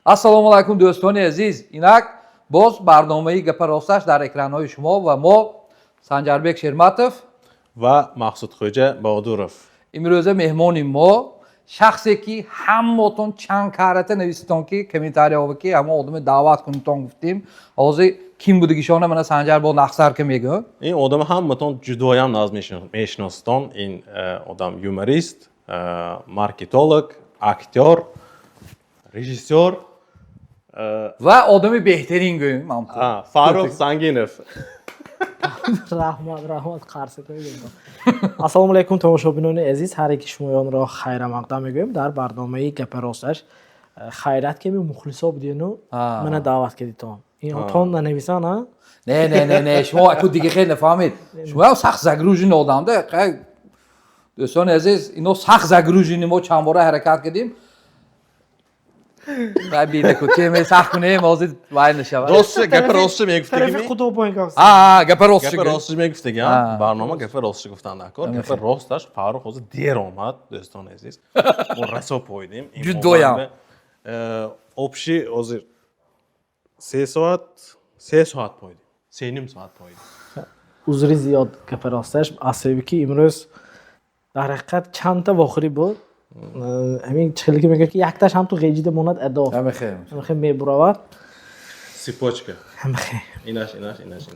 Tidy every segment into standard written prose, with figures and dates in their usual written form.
ассалому алайкум дӯстони азиз. Инак боз барномаи гапа росташ дар экранҳои шумо ва мо Санҷарбек Шерматов ва Мақсудхоҷа Баҳодуров. имрӯза меҳмони мо шахсе ки ҳаммотон чанд карата нависитон ки комментариёва ки ҳама одами даъват кунитон гуфтем. ҳозир ким будагишона мана Санҷар бо нақсар ка мегӯ. ин одам ҳаматон ҷудоям наз мешиноситон. Ин одам юморист, маркетолог, актёр, режиссёр ва одами беҳтарин гӯем Фарух Сангинов. раҳмат қарсакои ассалому алайкум тамошобинони азиз, ҳар яки шумоёнро хайра мақдам мегӯем дар барномаи гапа росташ. хайрат ки мухлисо будину мана даъват кардитон. инотон нанависана? не шумо аку дига хел нафаҳмед. шумо сахт загружини одамда. дӯстони азиз, ино сахт загружини мо чанд бора ҳаракат кардем. Бидаку сахт кунем ҳозир вай нашавад. гапа ростчи мегуфтагим. худо боинга. Гапа ростчи мегуфтагим. барнома гапа ростчи гуфтан накор. гапа росташ Фарух ҳозир дер омад, дӯстони азиз. мо расо пойдем. ҷудоям. Обши ҳозир 3 соат пойдем. 3.5 соат пойдем. узри зиёд гапа росташ асаби ки имрӯз дар ҳақиқат чандта вохӯрӣ буд. ҳамин чилки мегӯяд ки якташ ҳамту ғеҷида монад адо. ҳамихе мебуравад. Цепочка. ҳамихе. Инаш.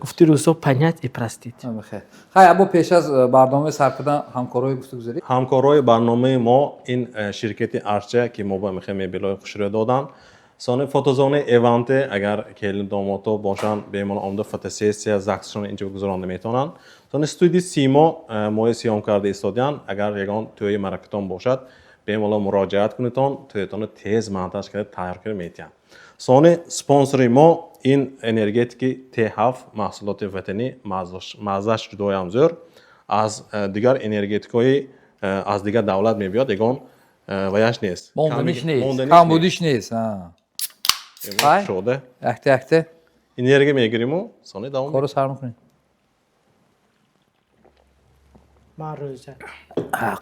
гуфти рӯзо понять и простить. хай або пеш аз барномаи сар кардан ҳамкорҳои гуфтагузарӣ. ҳамкорҳои барномаи мо ин ширкати Арча ки мо ба мехе мебелои хушрӯ додан. сони фотозонаи Эванте агар келин домото бошанд бемалол омда фотосессия заксшон инҷо гузаронда метавонанд. сони студии Симо мои сиём карда истодиян агар ягон тӯи маракатон бошад бемалол муроҷиат кунитон тӯятони тез монтаж карда тайёр карда метиҳанд. сони спонсори мо ин энергетики Т7 маҳсулоти ватанӣ маззаш ҷудоям зӯр аз дигар энергетикои аз дигар давлат мебиёд ягон ваяш нест. Монданиш нест. Камбудиш нест. шода Якта энергия мегириму сони давом коро сар мекунем. ман рӯза.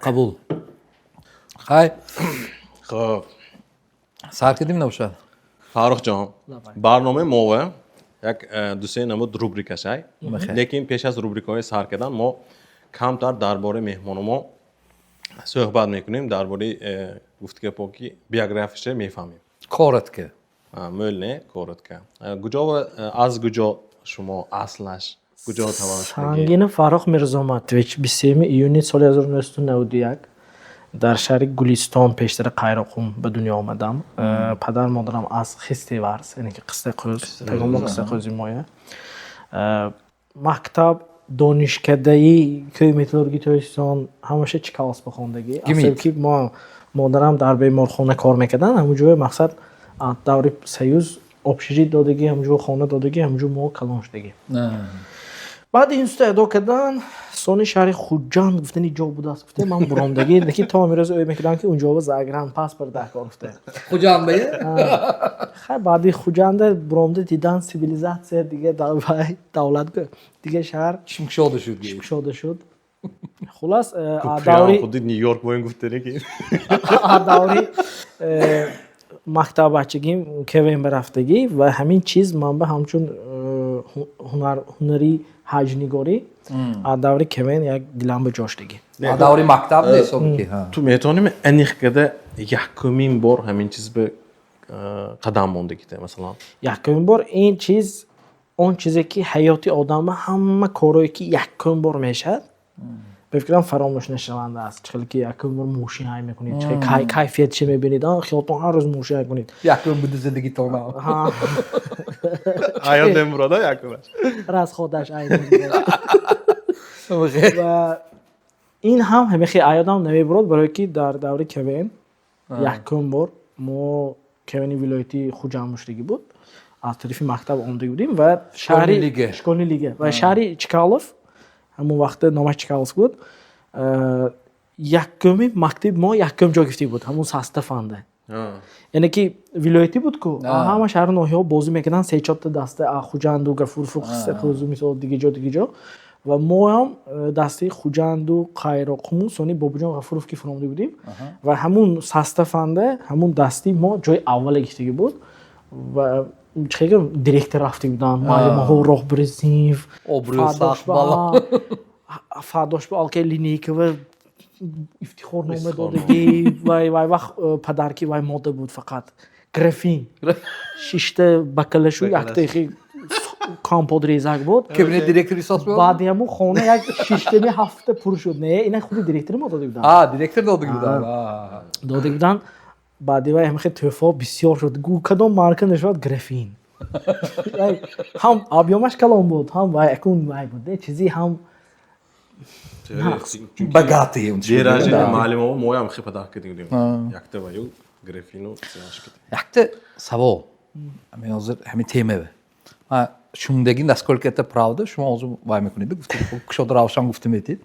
қабул. хай хуб сар кардем набошад. Фарухҷон, барномаи мова як дусе намуд рубрикашай. лекин пеш аз рубрикаҳои сар кардан мо камтар дар бораи меҳмономо суҳбат мекунем, дар бораи гуфтгапоки биографияше мефаҳмем. Коротка. мӯлне коротка. аз куҷо шумо аслаш куҷо таваллуд шудагӣ? Сангинов Фарух Мирзоматович 23 июни соли 1991 дар шаҳри Гулистон пештари Қайроқум ба дунё омадам. падар модарам аз Хистиварс, яъне ки Қистақӯз, тагомо Қистақӯзи моя. мактаб донишкадаи кӯи металлургии Тоҳисон ҳамаша Чикалс ба хондагӣ. Асл ки модарам дар беморхона кор мекардан, ҳамонҷо мақсад даври Союз обширӣ додагӣ, ҳамонҷо хона додагӣ, ҳамонҷо мо калон шудагӣ. баъди институт адо кардан сони шаҳри Хуҷанд гуфтани ҷо будааст. гуфте ман буромдагӣ ки то амирӯз ӯй мекардам ки унҷо загран паспорт дакор гуфте. хуҷанбае? хай баъди Хуҷанда буромда дидан сивилизатсия дига давлат дига шаҳр шимкушода шуд. хулас даври худи Нью-Йорк боин гуфтаре ки даври мактаб бачагим кевен барафтагӣ ва ҳамин чиз манба ҳамчун ҳунари ҳаҷнигорӣ даври кевен як дилам ба ҷо шудагӣ. даври мактаб несоб ки ту метавонем аниқ карда якумин бор ҳамин чиз ба қадам мондагита масалан якумин бор ин чиз он чизе ки ҳаёти одама ҳама корое ки якумин бор мешавад бификрам фаромӯш нашаванда аст. чихеле ки якумин бор мошин ҳай мекунед, чихеле кайфиятше мебинед, хиёлтон ҳар рӯз мошин ҳай кунед. якумин буди зиндагитон ая демурода якумин раз ходаш ай ва ин ҳам ҳамихи аёдам намебурод, барое ки дар даври кевен якумин бор мо кевени вилояти Хуҷанд муштагӣ буд. аз тарафи мактаб омадаги будем ва шаҳри школни лига ва шаҳри Чкалов ҳамон вақте номаш Чкалс буд. якуми мактаби мо якум ҷо гирифтагӣ буд, ҳамон састафанда. яъне ки вилоятӣ буд ку ҳама шаҳру ноҳияҳо бозӣ мекарданд 3-4 даста Хуҷанду, Гафурфу, Қистақӯзу мисол дига ҷо و ما هم دسته خوجند و قایراقمون سونی بابجان غفورов که فراموده بودیم و همون سستفنده همون دستی ما جای اول گشتگی بود و خیلی دیرکتر رفته بودن معلم ها راه برزیف Obruyo sağ bala. فرداش به آلکه لینیکه و افتخار نامه دادگی وای وقت پدرکی وای ماده بود فقط گرفین شیشته بکلشو یک دقیقه کامپود ریزک بود Kimine direktör isas mı? بعد همون خونه یک شیشتمی هفته پر شد نه اینا خود دیرکتر ما داده بودن Direktör de oldu gibi daha. داده بودن بعدی وای همه خیلی توفا بسیار شد گو کدام مارکه نشد گرفین هم آبیامش کلام بود هم وای اکون وای بود چیزی هم Bagati. جیراجی معلم ها موی هم خیلی پدر کردیم یکته ویو گرفینو سیاش کردیم. Yakta savol. Men hozir hamma tema bu. Ma shundagi naskолько это правда, shuma o'zi vay mekunidi. Gufti kushoda ravshan guftim etid.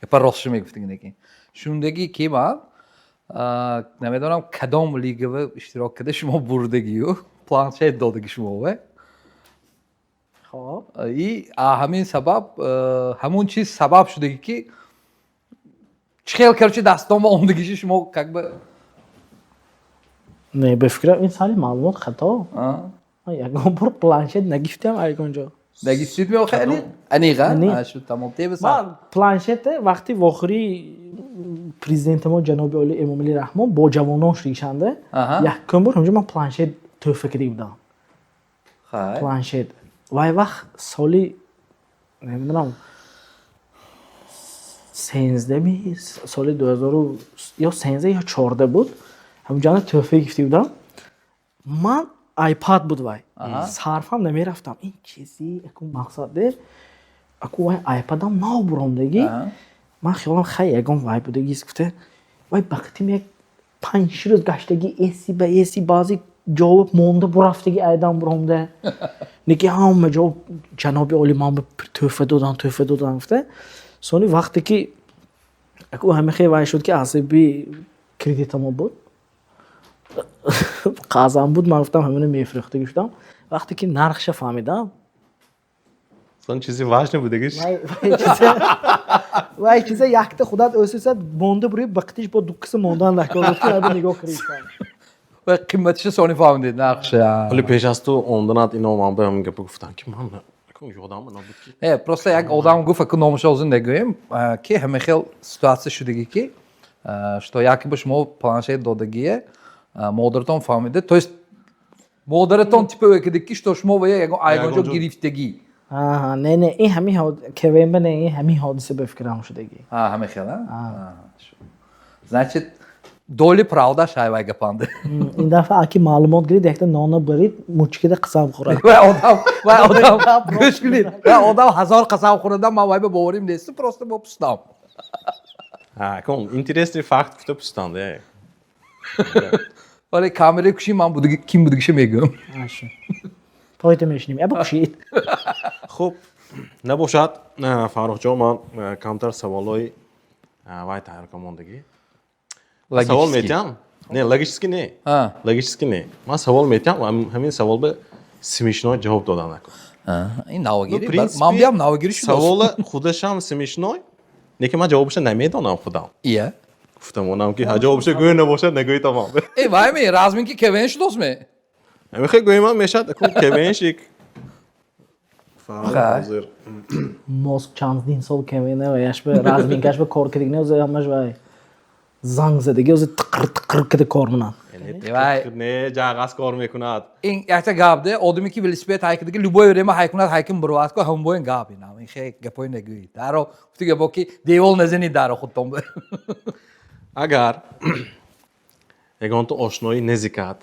Gapar rostshime guftingin ekan. Shundagi ki man نمیدونم کدام لیگ و اشتراک کرده شما بردگی و پلانشت دادگی شما و خب ای همین سبب همون چیز سبب شده که خیلی کرچه دستان و اومدگیش شما как бы نه به فکر این سالی معلومات خطا یکم بر پلانشت نگفتم ایگونجا نگیستید می خیلی انیقه شد تمام تیب من پلانشت وقتی واخری پرزیدنت ما جناب علی امامی رحمان با جواناش ریشنده یکم بر همونجا من پلانشت تحفه کردی بودم پلانشت وای وقت سالی نمیدونم 13 می سال 2000 یا 13 یا 14 بود همونجا تحفه گرفته بودم من آیپاد بود وای صرفم نمیرفتم این چیزی اکو مقصده اکو وای آیپادم نو برامدگی من خیالم خیلی اگم وای بودگی گفته وای وقتی یک 5 روز گشتگی ایسی به ایسی بازی جواب مونده برفتگی ایدم برامده نگی همه جواب جناب علی من به تحفه دادن گفته سونی وقتی که اکو همه خیلی وای شد که عصبی کردیتم بود قازم بود من گفتم همینو میفروخته گفتم وقتی که نرخش فهمیدم سن چیزی واش نبودگیش وای چیزا یکته خودت اساسا مونده بروی وقتیش با دوکس موندن نکردی رو نگاه کردم و قیمتش سونی فهمیدید نقشه ولی پیش از تو اونdanat اینو من به همین گپ گفتم که من کنم یادم نبود که просто یک آدم گفت که نامش اوزن نگویم که همه خیلی سитуация شدگی که что якобы شما планшет додагие модератон фамиде то есть модератон типа векедики что шмо ва яго айгонжо гирифтеги نه این همین کوین به این همین حادثه به فکرم شدگی همه خیلی значит доли правда шайвай гапанды این دفعه اکی معلومات گیرید یک نانا برید مچکده قسم خوره و آدم گوش کنید و آدم 1000 قسم خورده من وای به باوریم نیست просто با پستم کن اینترستی فکت گفته پستانده ولی کامره کشی من بودگی kim بودگیشه میگم پایت میشنیم ابو کشید خب نباشد فرخ جان من کمتر سوالای وای تایر کماندگی سوال میتونم نه لوجیسکی نه لوجیسکی نه من سوال میتونم همین سوال به سمیشنای جواب دادن نکن این نواگیری من بیام نواگیری شد سوال خودشم سمیشنای نه که من جوابش نمیدونم خودم ایه گفتم اونم که جوابش گوی نباشه نگوی تمام ای وای می رازمین کی کوین شد اسمه میخوای گوی من میشد کوینش یک حاضر موسک چندین سال کوینه و یش به رازمینکش به کار کردنه و همش وای زنگ زدگی و تقر کده کار منن نه جاغاز کار میکند این یکتا گابده آدمی که ولسپیت هایکدگی لوبای ورما هایکونات هایکن بروات کو هم بوین گابی نام این خیلی گپوی نگوی دارو گفتی گپو کی دیوال نزنی دارو خودتون اگر اگه تو آشنایی نزدیکت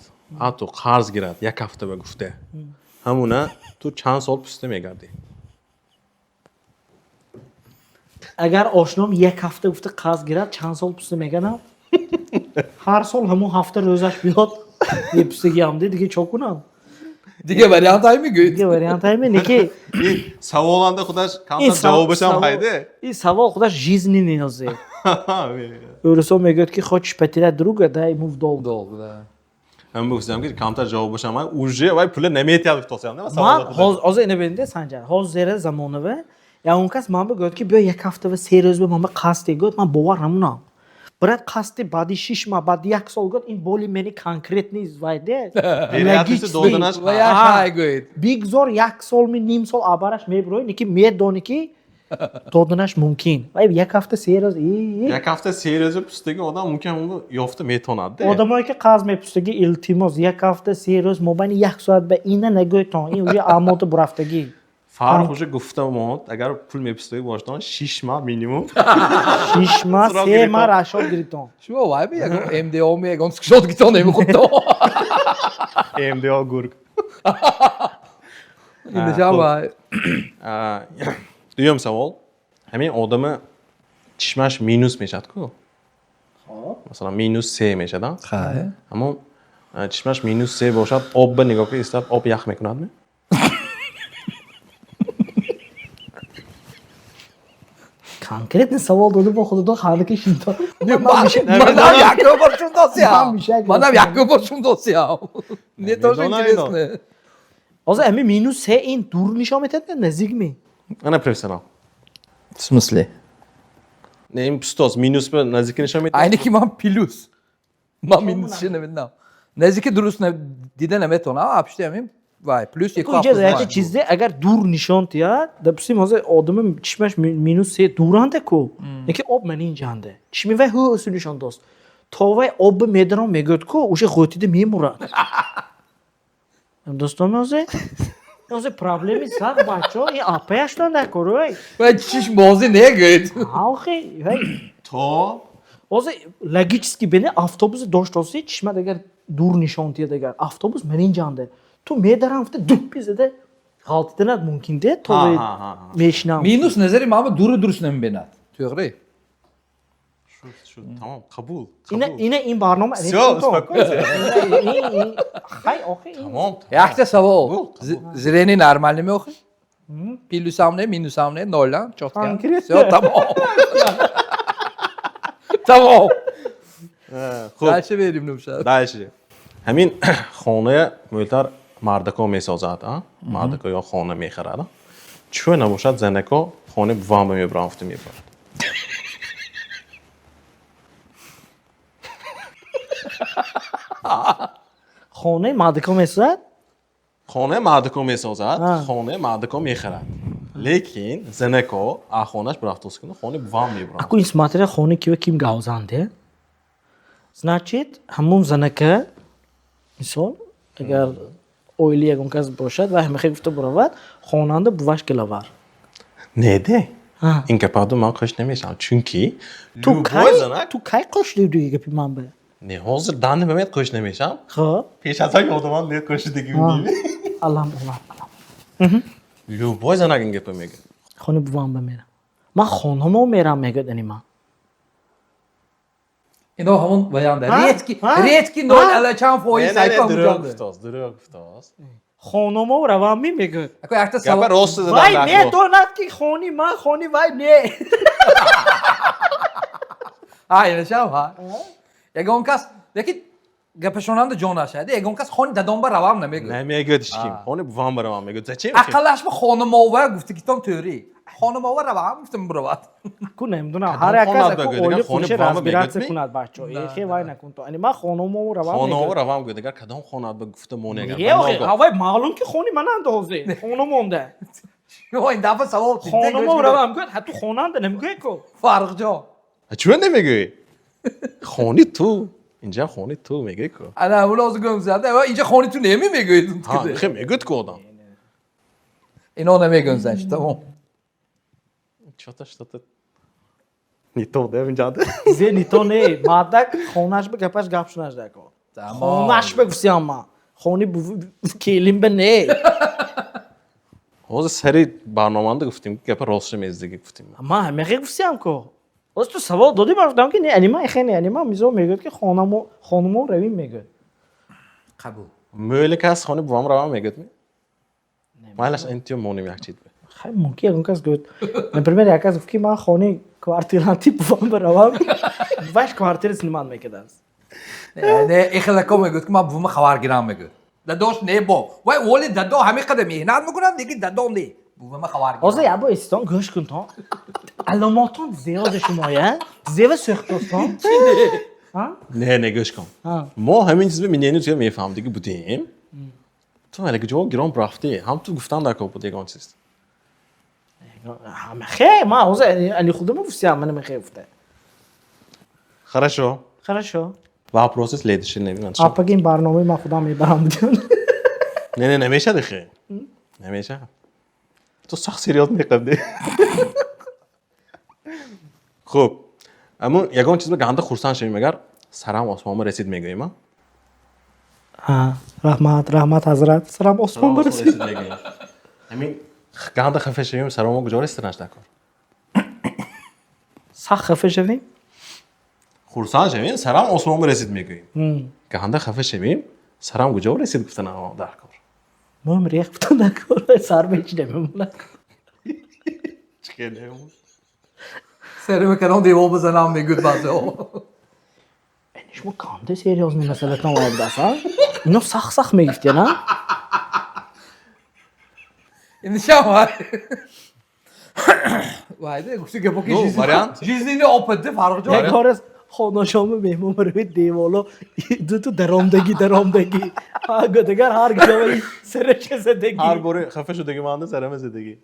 تو قرض گیرد یک هفته به گفته همونه تو چند سال پسته میگردی اگر آشنام یک هفته گفته قرض گیرد چند سال پسته میگردم هر سال همون هفته روزش بیاد یه پسته گیرم دیگه چه کنم دیگه وریانت های میگوید دیگه وریانت های میگه که سوالنده خودش کامتر جوابش هم hayde این سوال خودش жизни نیازه Öyleyse میگه که خودش پتیره دروگه ده موف دول من میگم که کامتر جوابش هم اوجه وای پول نمیتیاد توصیه نه من از اینه بنده سنجر حاضر زمانه و یا اون کس من بگوید که بیا یک هفته و 3 روز به من قصد گفت من باور نمونم برات قصد بعدی 6 ماه بعد 1 سال گفت این بولی منی کانکریت نیست وایده Veriyyatisi doğduğunuz و یا شای گوید بیگذار 1 سال می نیم سال آبارش میبروی نیکی میدونی که دادنش ممکن وای یک هفته 3 روز یک hafta seyirci püsteki adam mümkün onu yofta metonad de. آدمایی که قرض میپرسیدگی التماس یک هفته 3 روز مبین 1 ساعت به اینه نگوید تا این اوی عمود برفتگی Faruk Hoca guftamot agar pul mepüsteki boshdan 6 mah minimum 6 ماه 3 ماه رشاد گریتون شما وای بیا ام دی او میگن سکشوت گیتون نمیخواد تو MDO gurk. این جواب Duyuyorum savol. Hemen odamı çişmaş minus meşat ku. Mesela minus S meşadan. خیلی Ama çişmaş minus S boşat ob nigah ki istab ob yak mekunad mi? کانکریت سوال داده با خود دو خاله که شیطان منم یک برشون دوسیا من میشه منم یک برشون دوسیا نه تو میدونم نه از امی مینوس 3 این دور نشان میتد نزدیک می Ana profesyonel. смысле Neyim pistos minus به نزدیک نشون میده. aynı ki man plus man minus نمیدونم نزدیک درست دیده نمیتونه آپشته همین وای پلوس یک اینجا زیادی چیزه اگر دور نشان تیا دپسیم از آدم چشمش مینوس 3 دورانده کو یکی آب من اینجانده چشمی وای هو نشان دوست تا وای آب میدرام میگوید کو اوشه خودیده میمورد دوستان از پرابلمی سر بچه این آپیشتان نکروی و چیش بازی نگید آخه وای To از لگی چیز که بینه آفتوبوس داشت آسی چشمه دیگر دور نشان تیا دیگر آفتوبوس من اینجانده تو میدرم افته دو بیزده غلطی دنات ممکن ده تو میشنم minus نظری ما دور درست نمیبیند توی şu tamam kabul. اینه این برنامه Все, uspokойся. خیلی آخه Tamam. یک تا سوال زرینی نرمال نمیخوی پیلوس هم نه مینوس هم نه نولان چوت کرد تمام تمام خب درشه بریم نمشد داشتی. همین خانه مولتر مردکا میسازد ها مردکا یا خانه میخرد چون نباشد زنکا خانه وام میبرافت میبرد خانه مادکو میسازد خانه مردکا میسازد خانه مردکا میخرد لیکن زنکا خانهش برافت کنه خانه وام میبرد اكو این смотря خانه کیو کیم گاوزانده значит همون زنکه مثال اگر اویلی اگون کس باشد و همه گفته برود خاننده بوش کلاور neydi? این kapağda ben kaç nemeyeceğim çünkü تو کی قش دیدی گپی من به ne hazır danı Mehmet kaç nemeyeceğim خب peş atak o zaman ne kaçtı gibi الله Любой زنگین گپ میگه خانه بوام بمیرم من خانمو میرم میگه من اینا همون بیانده ریتکی نول الچان فوی سایپا همونجانده درگفتاز خانمو روان میگه اکو یک تا گپ سوال راست زدن وای نه تو نت کی خونی من خونی وای نه های نشام ها یگون کس یکی گپشونند جون شده یگون کس خونی دادم با روان نمیگه نمیگه دشکیم خونه بوام برام میگه چه اقلش با خانم آور گفته که تام توری خانم آور روان گفتم برات کو نمیدونم هر یک از بگو اولی دیگه فروش خانه بوام رسمیت میگه کند بچه خیلی وای نکن تو یعنی من خانمو روان خانه میگه آور روام گفت دیگر کدام خانه به گفته مونگه یه آقای معلوم که خونی من اندازه خانم مونده شو این دفعه سوال خانمو روان میگه حتی خوننده نمیگه کو فرق جان چون نمیگه خونی تو اینجا خونی تو میگه کو انا اون لازم گم زده و اینجا خونی تو نمیگه ها خیلی میگه کو آدم اینا نمیگن زنش تمام چطور نیتو دیم جاده زنی تو نه مادک خونش به گپش گپش نشده کو خونش به گفتم ما خونی کلیم به نه حاضر سری برنامه‌نده گفتیم که گپ راست میزدگی گفتیم ما همه گفتم کو از تو سوال دادی من که نه انیما خیلی انیما میزو میگه که خانمو روین میگه قبول مولک از خانه بوام روام میگه مالش انتیو مونیم یک چیز خیلی ممکنه اون کس گفت من پرمیر یک کس گفت که من خانه کوارتیرانتی بوام بروام باش کوارتیر سلیمان میکرد نه اخلا کم میگه که ما بوم خوارگیرام میگه داداش نه با وای ولی دادا همه قدم مهنت میکنن دیگه دادا نه Bu من خبر Hozir ya bu iston go'sht kun to. Alomatun ziyod shumoya. Ziyod suxtoston. Ha? نه نگاش کن ها. ما همین چیز می‌بینیم توی میفهمدی بودیم تو ملک جواب گرام رفتی هم تو گفتن در کار بود یگان چیز خیر ما hozir ali خودم وسیام من میخفته. хорошо Хорошо. вопрос следующий نمیدونم Апаги این برنامه ما خودم میبرم دیگه. نه نه نمیشه دیگه نمیشه تو سخت سریاس می‌کنی خب اما یگان چیز به گنده خورسان شویم اگر سرم آسمان رسید میگویم ها ها رحمت حضرت سلام عثمان برسید. همین گنده خفه شویم سرمو کجا رسیدنش نکن سخت خفه شدیم. خورسان شویم سرم آسمان رسید میگویم گنده خفه شویم سرم کجا رسید گفتن آقا در کار ما هم ریخ بودن نکار سر به هیچ نمیمونه. چیکار نمون سرمه کنم دیوار بزنم میگود بازه شما کانده سریاز می مثلا تام آب دسته. اینو سخت میگفتی نه؟ این شما وایده گوشتی که پاکی No, چیزی variant. چیزی نه آپده فرق یک جا کار از خاناشام مهمون روی دیوالو تو درامدگی آگادگر هر گوی سرش زدگی هر باره خفه شدگی مانده سرم زدگی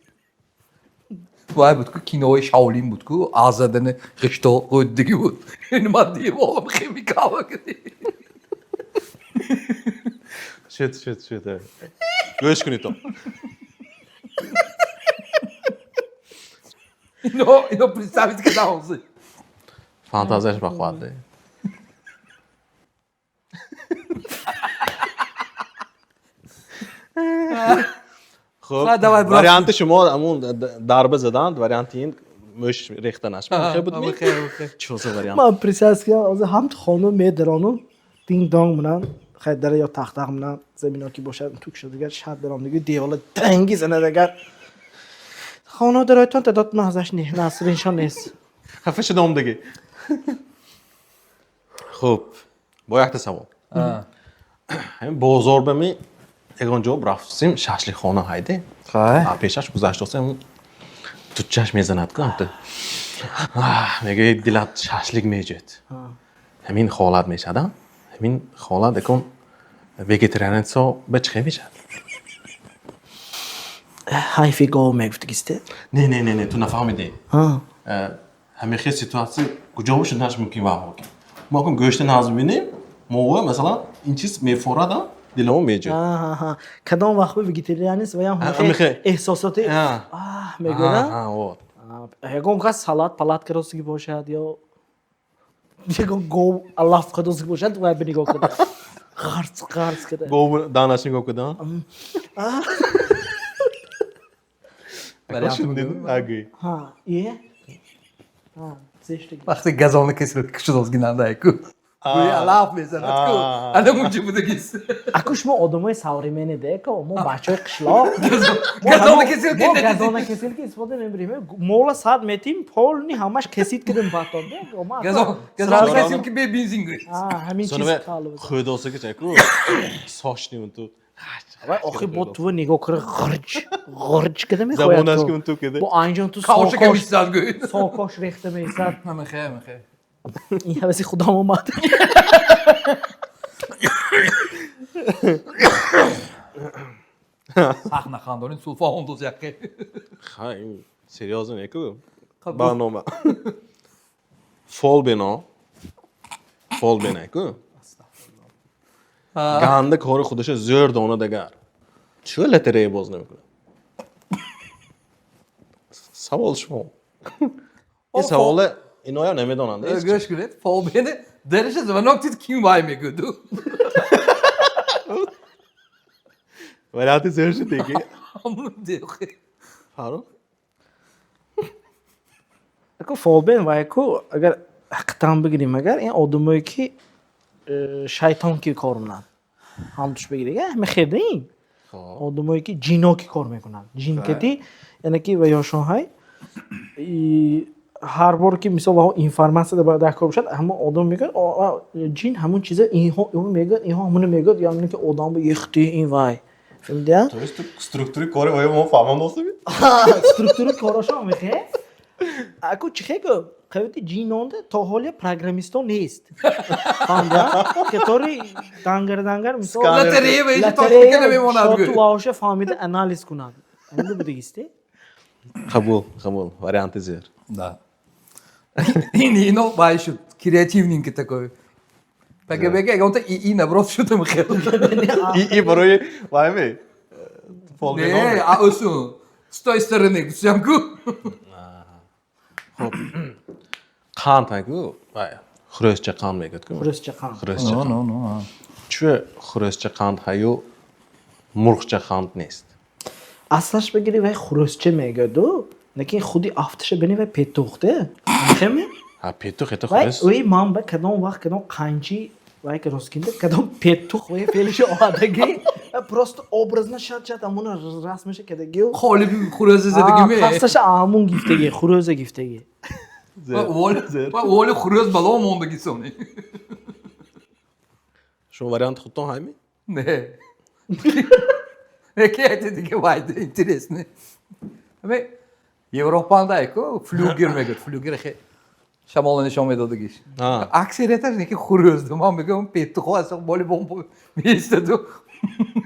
وای بود که کینوی شاولین بود که آزادن قشتا قدگی بود این من دیوارم خیلی کاوا کردی شد گوش کنی تو اینو представить که ناموزه فانتازیش بخواده خب давай, وریانت شما همون ضربه زدند وریانت این مش ریخته نشد خیلی بود می چوزه وریانت من پریساس که از هم خانم میدرانو دینگ دانگ منن خیدره یا تختق منن زمینا کی باشه توک شده دیگر شب درام دیگه دیوالا دنگی زنه دیگر خانم درایتون تعداد من ازش نه نصرینشان نیست خفه شدم دیگه خب با یک تصور همین بازار بمی اگه رفتیم شاشلی خانه هایده پیشش گذاشت هستم تو چشم میزند کنم تو میگه دلت شاشلیک میجد همین خالت میشدم همین خالت اکن ویگیتریان سو بچه میشد حیفی گاو میگفتگیسته نه تو نفهمیدی ها همه خیلی سیتواسیون کجا باشه نش ممکن واقعا ما کن گوشت ناز ببینیم موقع مثلا این چیز میفورد دلمون میجه ها کدام وقت به ویگیتریانیست و یا احساساتی میگه ها هگون که سالاد پلات کروسکی باشد یا یکم گو الله فقدوسکی باشد و بنیگاه کنه خرس کده گو دانش نگاه کدام شدید اگه ها یه ها زشتی وقتی گزانه کسی کشید از گیننده ایکو گوی علاف میزند کو الان اونجا بوده گیست اکوش ما آدمای سوریمنی ده که ما بچه قشلا گزانه کسی که ما گزانه کسی که استفاده میبریم مولا ساعت میتیم پول نی همش کسید کردیم پاتونده گزانه کسی که به بنزین گوید همین چیز sonra کالو خودوسه که چکو ساش نیون تو و آخه با تو نگاه کنه غرج کده میخواید زبونش که اون تو کده با اینجا تو کاوشه که میستد گوید ساکاش ریخته میسد همه خیر این حوثی خودم اومد سخت نخاندارین سولفا هندوز یکی خیلی سریازه نیکو برنامه فال بنا کو گنده کار خودش زور دانه دگر چه لتره باز نمیکنه سوال شما این سوال اینا هم نمیدونند گوش کنید فال بینه درش زمان تید کیم وای میگودو ولیاتی زور شد دیگه همون دیگه فارو اکو فالبین و اکو اگر حقیقتاً بگیریم اگر این آدمایی که شیطان کی کار میکنن هم توش بگیری همه خیلی این آدمایی که جینا کی کار میکنن جین کتی یعنی که و یا شاهای هر بار که مثلا با اینفورماسیون در کار باشد همه آدم میگن جین همون چیزه اینها میگن اینها همون میگن یعنی که آدم به یختی این وای فهمیدی؟ تو استруктури کاری ما فهمم دوستم. структура корашо мехе. Аку чихего қавити жинонда то ҳоли программистон нест. Фамда? Кетори дангар мисол Loteriye ve işi toşbike nememонад шоту ваоша фамида анализ кунад. Амин будигисти? Қабул. Варианты зер. Да. Ино байшут. Креативненький такой. Беге, он-то и наоборот что-то мхел. И барои вайми. Не, а осун. С той стороны, всямку. Қан тагу. Вай. Хуресча қан мегадку. Хуресча қан. Хуресча қан. Ну. Чуе хуресча қан хаю мурхча қан нест. Аслаш бигири вай хуресча мегаду. Лекин худи афташа бини вай петухте. Мехеми? А петух это Вай хурес. уи мам ба кадом вақт кадом қанчи вай ке роскинде кадом петух вай фелиш одаги. Просто образно шат амуна расмеше кедаги. Холи хурeze zedegi mi? Қасташа амун гифтеги, хурезе гифтеги. Воли хурез бало мондagi soni. Шо вариант хутон хайми? Ne. Eke dedik vaydı interesni. Ama Avrupa'da flyger megat flyger he. Şamalın nişan medadı giş. Ha. Aksiyete ne ki xuruzdu. Man bugün pettu xasa boli bombo mi istedi.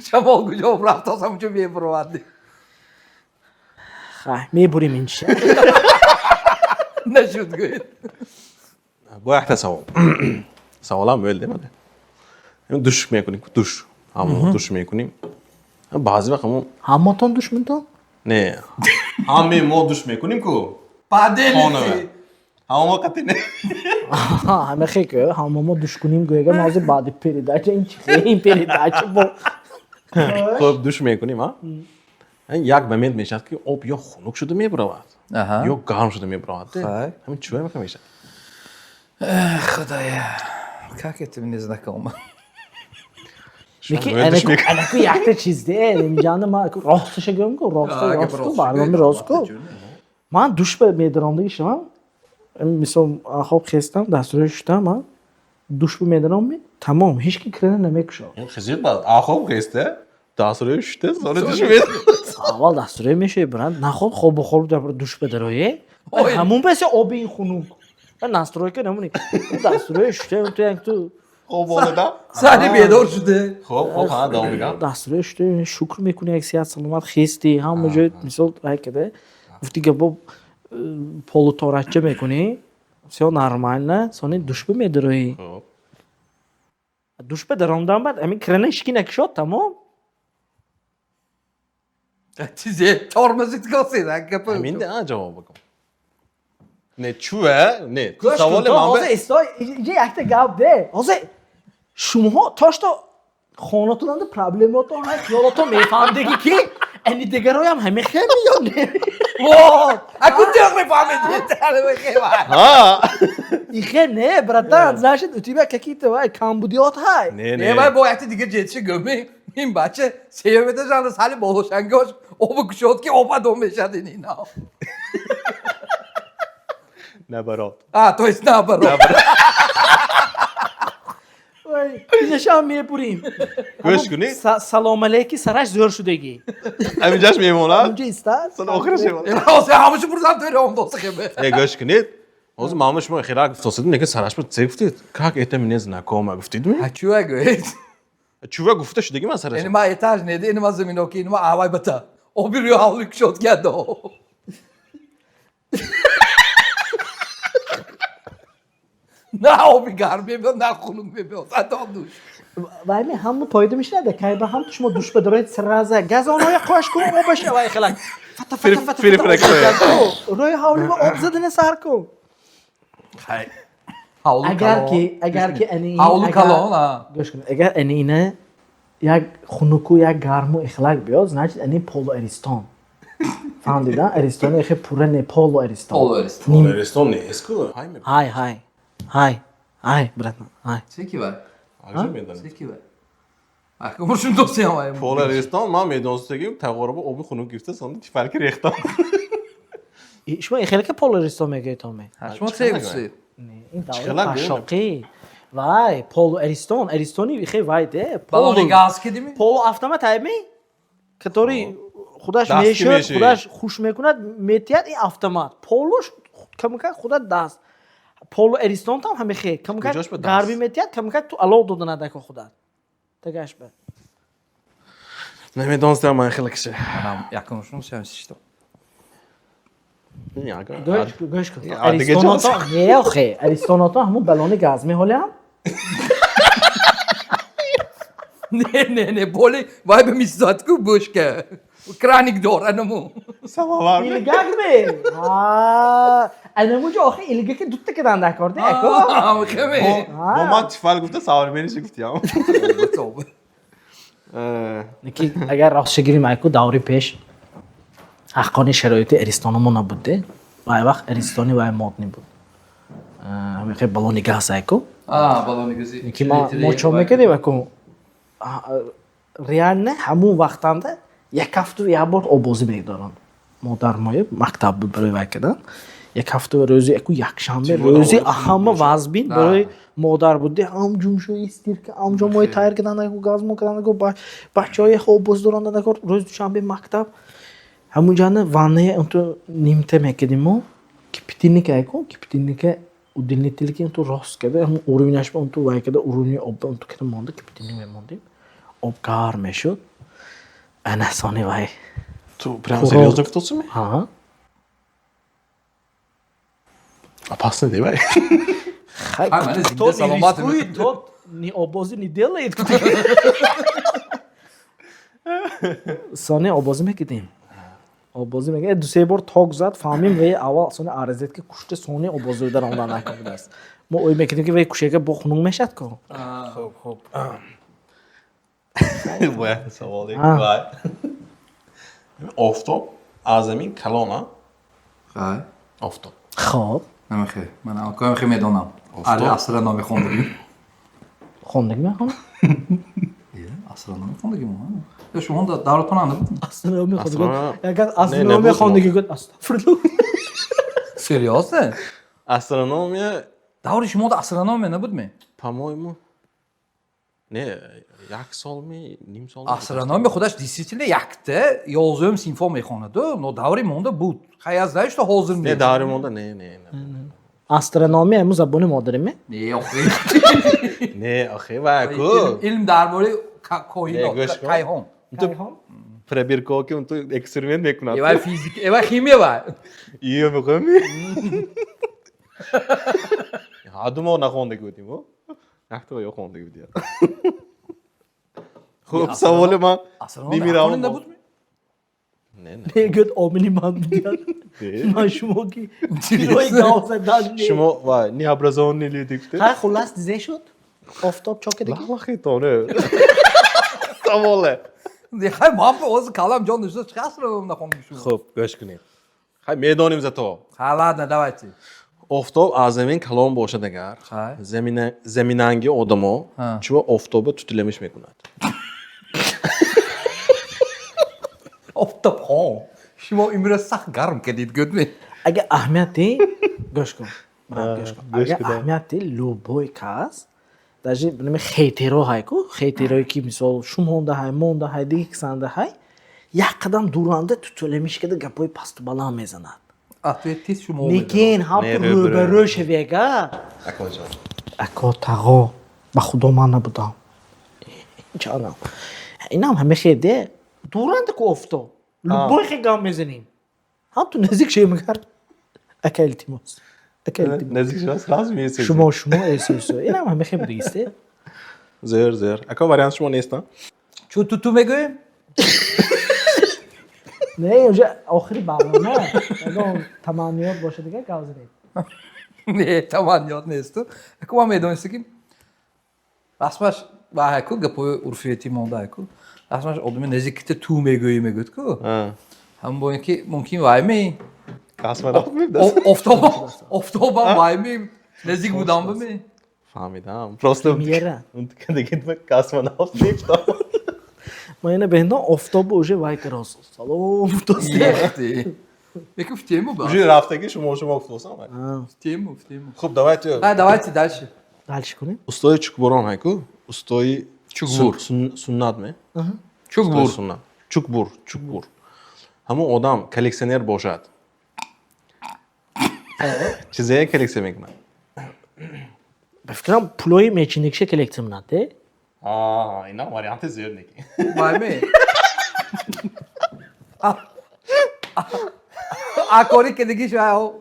Şamal gücü obraftasam çu bir provadi. Хай, мебурим инша. Ne şut göyt. Bu yaxta savol. Savolam o'l demadi. Endi dush mekuni, dush. Hamma dush mekuni. Ba'zi vaqt hamma Ҳаматон душментон? ne. Hamma mo dush mekunim-ku. Padelisi. Hamma qatine. Ҳама хеко, ҳамамо душкуним гӯяга мази баъди передача ин чи ин передача бо. Xo'p, dush mekunim, ha? Як момент мешад ки об ё хунук шуда мебаравад. Ага. Ё гарм шуда мебаравад. Хай. Ҳамин чӯ мешад? Худая. Как это мне знакомо? Мики анаку якта чизде, немиҷанда ма росташа гӯям ку, росту барномаи рост ку. Ман душ медаромдаги шавам. Мисол хоб хестам, дастури шудам, ман душ медаром, тамом, ҳеҷ ки крена намекушад. Хизит бад, ахоб гесте, дастури шуде, соли душ мед. Аввал дастуре мешавӣ бранд, наход хобу хобу дар душ бедарое. Ҳамун бесе оби ин хунук. Настройка намуни. Дастуре шуде, ту як ту Xo'p, bo'ldi-da. Sani bedor şude. Xo'p, ha, davom eting. дастуре шуде, шукр мекунӣ, як сиҳат саломат хести, ҳама ҷои мисол ҳайкада гуфти гапо полуторача мекунӣ, всё нормально, сони душ медароӣ. Xo'p. Душ бедаромдан баъд ҳамин крана ишки накушод, тамом. Size tormazit kalsın. Ҳамин-да ҷавоб бакун. Не чӯе? Не. Саволи ман ҳозир истой, иҷа якта гап де. Ҳозир шумоҳо тошто хонатонанда проблемотон ҳай хиёлотон мефаҳмдеги ки ани дигароям ҳамехеми ё не. Вот. А куда вы память? Ha. Ихе не, братан, значит, у тебя какие-то камбудиёт ҳай. Ne, Ne var bu ayakta diye geçişi gömmeyin. İn bahçe sevmede canlı sali boğuşan göz. O bu kuşot ki opa donmeşadın ina. Nabarot. Ha, to jest nabarot. Инашам мепурим. Гӯш кунӣ. Салом алейки сараш зӯр шудагӣ. Ҳамин ҷаш мемонад? Унҷа истад? Сон охираш мемонад. O sen hamışı buradan döne onda olsa gibi. Не, гӯш кунед. Ҳозир ман шумо хирак гуфтосидем, неки сараш бо це гуфтед. Как это мне знакомо гуфтидми? Ha çuva göğet. Чува гуфта шудаги ман сараш. Enima etaj neydi? Enima zemin okey. Enima avay bata. O bir havlu kuşot geldi o. Ne o bir gar bebiyor, ne kulun bebiyor. Zaten duş. Вай ме ҳаму пойда мешнада, кай ба ҳам то шумо душ бедароед сраза газоноя қош кун об баша вай хилак. Фата. Рӯи ҳавли ба об задане сар кун. Hay. Havlu Агар ки ани Havlu kalon ha. гӯш кун, агар ани ина як хунуку як гарму ихлак биёд, значит ани полу Аристон. Фаҳмдида? Аристон ихе пура не полу Аристон. Polo öyle. Поларистон нест ку. Ҳай, братан, ҳай. Çeki var. Акҷа медонед. Çeki var. Акумуршун досям var. Поларистон ман медонистагим тағориба оби хунук гирифта сонда тифалки рехтам. шумо ихеле ки полу Аристон мегӯед томе. Шумо sevgisi. ин Чихелак давраи қашоқӣ. Вай, полу Аристони ихе вай де. Balonu gaz kedi mi? Полу автомат ҳайми? который خودش دستی میشه میشه. خودش خوش میکند میتیاد این автомат پولوش کم کم خودت دست پولو اریستون هم همه خیر کم کجاش به کم دست؟ غربی میتیاد کم کم تو الاو دادن دک خودت تگاش به نمیدونستم من خیلی کشه Manam yaqinlashmoqchi ishda. گوش کن دیگه اریستوناتا نه خیر اریستوناتا همون بالون گاز میحاله هم Ne, boli, vay be misat ku boshka. Kranik dor anamu. سماور ایلگاگ می انا موجه آخه ایلگا که دوتا که دنده کرده اکو Khame. با ما تفال گفته سوار بینش گفتیم To'g'ri. نکی اگر راست گیریم اکو دوری پیش حقانی شرایط اریستانمون نبوده وای وقت اریستانی وای مادنی بود همه خیلی بالونی گاز اکو Baloni go'zi. نکی ما چون میکردیم اکو ریال نه همون وقتانده یک هفته یه بار آبازی میدارن ما در مایه مکتب برای وکردن یک هفته روزی اکو یک شنبه روزی همه وزبین برای مادر بوده هم جمشو استیر که هم جمعه تایر کردن اکو گاز مو کردن اکو بچه های خوب بزداران دادن اکو روز شنبه مکتب همون جانه وانه اونتو نیمته میکردیم ما کپیتینی که اکو کپیتینی که و دلنیتیلی که اونتو راست کرده همون اورونیش به اونتو وای کرده اورونی آب اونتو که مانده کپیتینی میماندیم آب گار میشد انسانی وای تو прям серьезно گفتم ها опасно دی бай من زنده سلامت تو نی آبازی نی دل اید سانه آبازی میکردیم آبازی میگه دو سه بار تاگ زد فهمیم وی اول سانه عرضت که کشته سانه آبازی در آن نکنه است ما اوی میکردیم که وی کشه که بخونون میشد که خوب. باید سوالی بای آفتاب از زمین کلانه Xay. آفتاب خب Nima xey. Mana akam xey medonam. Ali astronomi xondagim. خوندگی میخوام Astronomi xondagim. Ya şu anda davlatdan anladım. استرونومی خوندگی Astronomi- اگر نه، استرونومی نبود خوندگی گفت استغفرالله Seriozsen? астрономия Davri shimoda astronomiya nabudmi? по-моему не як солми ним сол Astronomiya xudash действительно yakta yozim simfon mekhonada. No davri monda bud. Xayaz знаешь, что hozir не даври монда не استرونومی همون زبان مادریمه Ne yo'q. не охи ва ку Ilm darbori koinot, go'sh kon. kayhon. пробирка ки он то эксперимент мекунад Eva fizik, eva kimya var. ия мехоми адумо нахондагӣ будим о нахто ё хондагӣ будия хуб саволи ман Astronomiya nabudmi? не не بگید آمینی من بیاد من شما کی روی گاو زدن шумо ва необразованный люди гуфте های خلاص دیزه شد آفتاب چاکه دیگه лахи тоне саволе Xay man o'zi kalam jon dishda chiqar astronomni xondishim. хуб гӯш кунед хай медоним за то Ha, ладно, давайте. офтоб аз замин калон бошад агар Хай. заминанги одамо Ха. чумо офтобо тутиламиш мекунад Oftob ho. Shimo imra sax garm kedid gudmi? اگه اهمیتی گوش کن گوش کن گوش اگه کن. اهمیتی لوبوی کاس داشتی بنام خیتیرو های کو خیتیروی کی مثال شوم هونده های مونده های دیگه کسانده های یک قدم دورانده تو طولمیش که گپوی پست بالا میزند Atletis shimo. لیکن هم نه، تو روبرو. روبرو شویگا акоҷо اکا تاغا با خدا من نبودم جانم اینا هم همه خیده دورانده که افتو لوبوی خیلی گام میزنیم هم تو نزدیک شوی مگر اکا التیماس اکا التیماس نزدیک шуд сразу месяц شما ایسو این هم همه خیلی دیسته зер ака вариант шумо неста Chu tu megӯyim? نه اونجا آخری برنامه اگه تمانیات باشه دیگه گاز رید Ne, tamaniyot nestu. Aku man medonistiki. Rasmash va haku gapo urfiyeti monda haku. Rasmash odumi nezikte tu megӯyim gutku. Ham bo ki mumkin vaymi. касмарав Oftoba vaymi. Nezik budam bimi. фаҳмидам просто میره دیگه космонавт нефтам ما اینه بهندان افتاب اوجه وای کراس سلام دوسته Яку в тему ба? уже рафтаги шумо гуфтасам В тему. хуб давайте Давайте дальше. دلش کنیم устои чукбурон ҳайку устои Чукбур. суннат ме Чукбур. суннат чукбур. Ҳамон одам коллексионер бошад. Чизае коллекция мекунад. ба фикрам пулои мечиникша коллекция мунад де Ина варианти зиёд неки. Майми. Акори که دیگه شو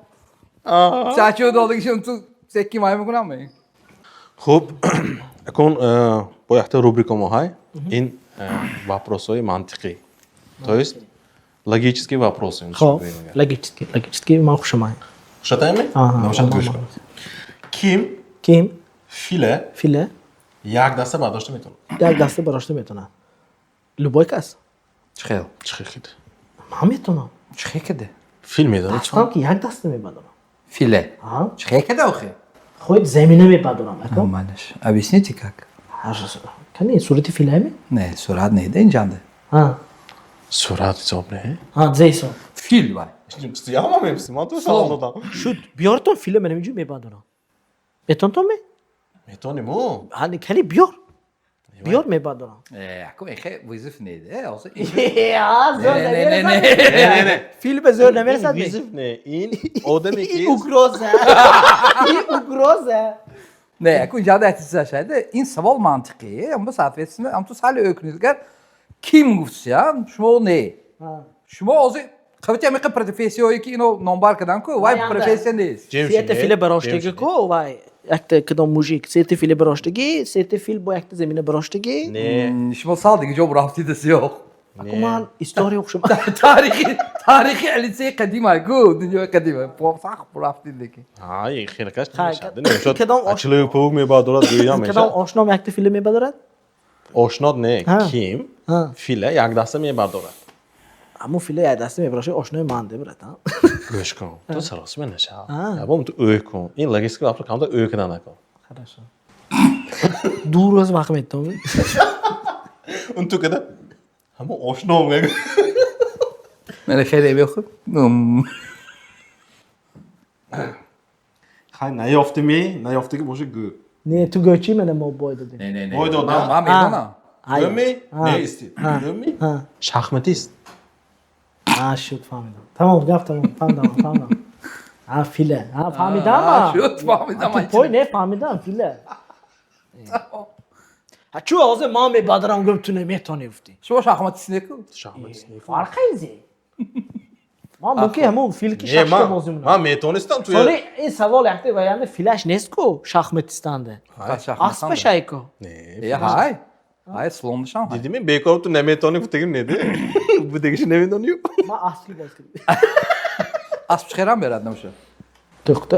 چاچو دادگیشون تو سکی مای میکنم می. Хуб, акун бо яхта рубрика мо ҳай. Ин вопросҳои мантиқӣ. То есть логические вопросы. хоб логически ман хушам ай Хушатайми? Намошад гӯш кун. Ким филе як даста бардошта метавонад? як даста бардошта метавонад. Любой кас. چخیل Чӣ хеле? ман метавонам. چخی کده Фил медонад? астан ки як даста мебардорам. فیله چخی کده آخه خود زمینه میبردارم. نمانش объясните как کنی صورت فیله می؟ نه سرعت نیده اینجانده ها Сурат ҳисоб не? زیسو. فیل بای Яма мепси, ман ту салом додам. شد بیارتون فیله من اینجوری میبردارم. بتونتون می؟ Метоним ӯ. hani کنی بیار میبردارم. اکو ایخه ویزف نیده آخه نه نه فیل به زور نمیرسد می؟ Визиф не, ин одаме ки اوگروزه. این اوگروزه. نه اکو اینجا احتیاج شده این سوال منطقیه اما صفحه‌سinde اما تو سال öykünüzger kim گفتیا شما نه شما از خبرتی همی پروفسیونی که اینو نمبر کردن کو وای پروفسیون نیست سیت فیل براشتگی کو وای یک کدام موژیک سیت فیل براشتگی سیت فیل با یک زمینه براشتگی не. شما sadece جو رافتی دست yok اكو من استوري وخشم تاریخی الیسه قدیمه گو دنیا قدیمه صح رافتی دیگه Ай, хелакаш Хай, нешад. Нешад. кадом Ачлыг пуг мебадорад гӯям کدام мешад. آشنام یک فیلم میبردارد Ошнод не, Ҳа. ким Ҳа. фила як даста мебардорад. اما فیلم یک دسته میبراشه آشنای من دبرد ها Гӯш кун. Ту саросима наша. Ҳа. Ябом ту ӯй кун. Ин логистика вапро камда ӯй кунан накун. хорошо دو روز وقت میتونم Un tu kada ҳамон ошно мегӯ. من خیلی بخور Хай наёфтагӣ боша гӯ. نه تو گوچی من ما باید دادیم نه نه Вой додам. من میدونم Гӯми? Не исти. Гӯми? ها Шахматист. شد فهمیدم تمام گفتم فهمیدم فیله فهمیدم شد فهمیدم تو پای نه فهمیدم فیله چو از ما میبادرم گفت تو نمیتونی افتی شما شахматист نیکو Шахматист не. فرقی زی ما ممکن همون فیل که Не, شخص ман بازی مونه ман метонистам ту. سالی این سوال احتی باید فیلش نیست کو شخمتیستانده اسب شایکو Не. یا های های سلامشان های Дидими бекор ту наметони гуфтагим неде. Будагиш намедони. ما اصلی باز کردیم اسب خیرم برد نمیشه تخت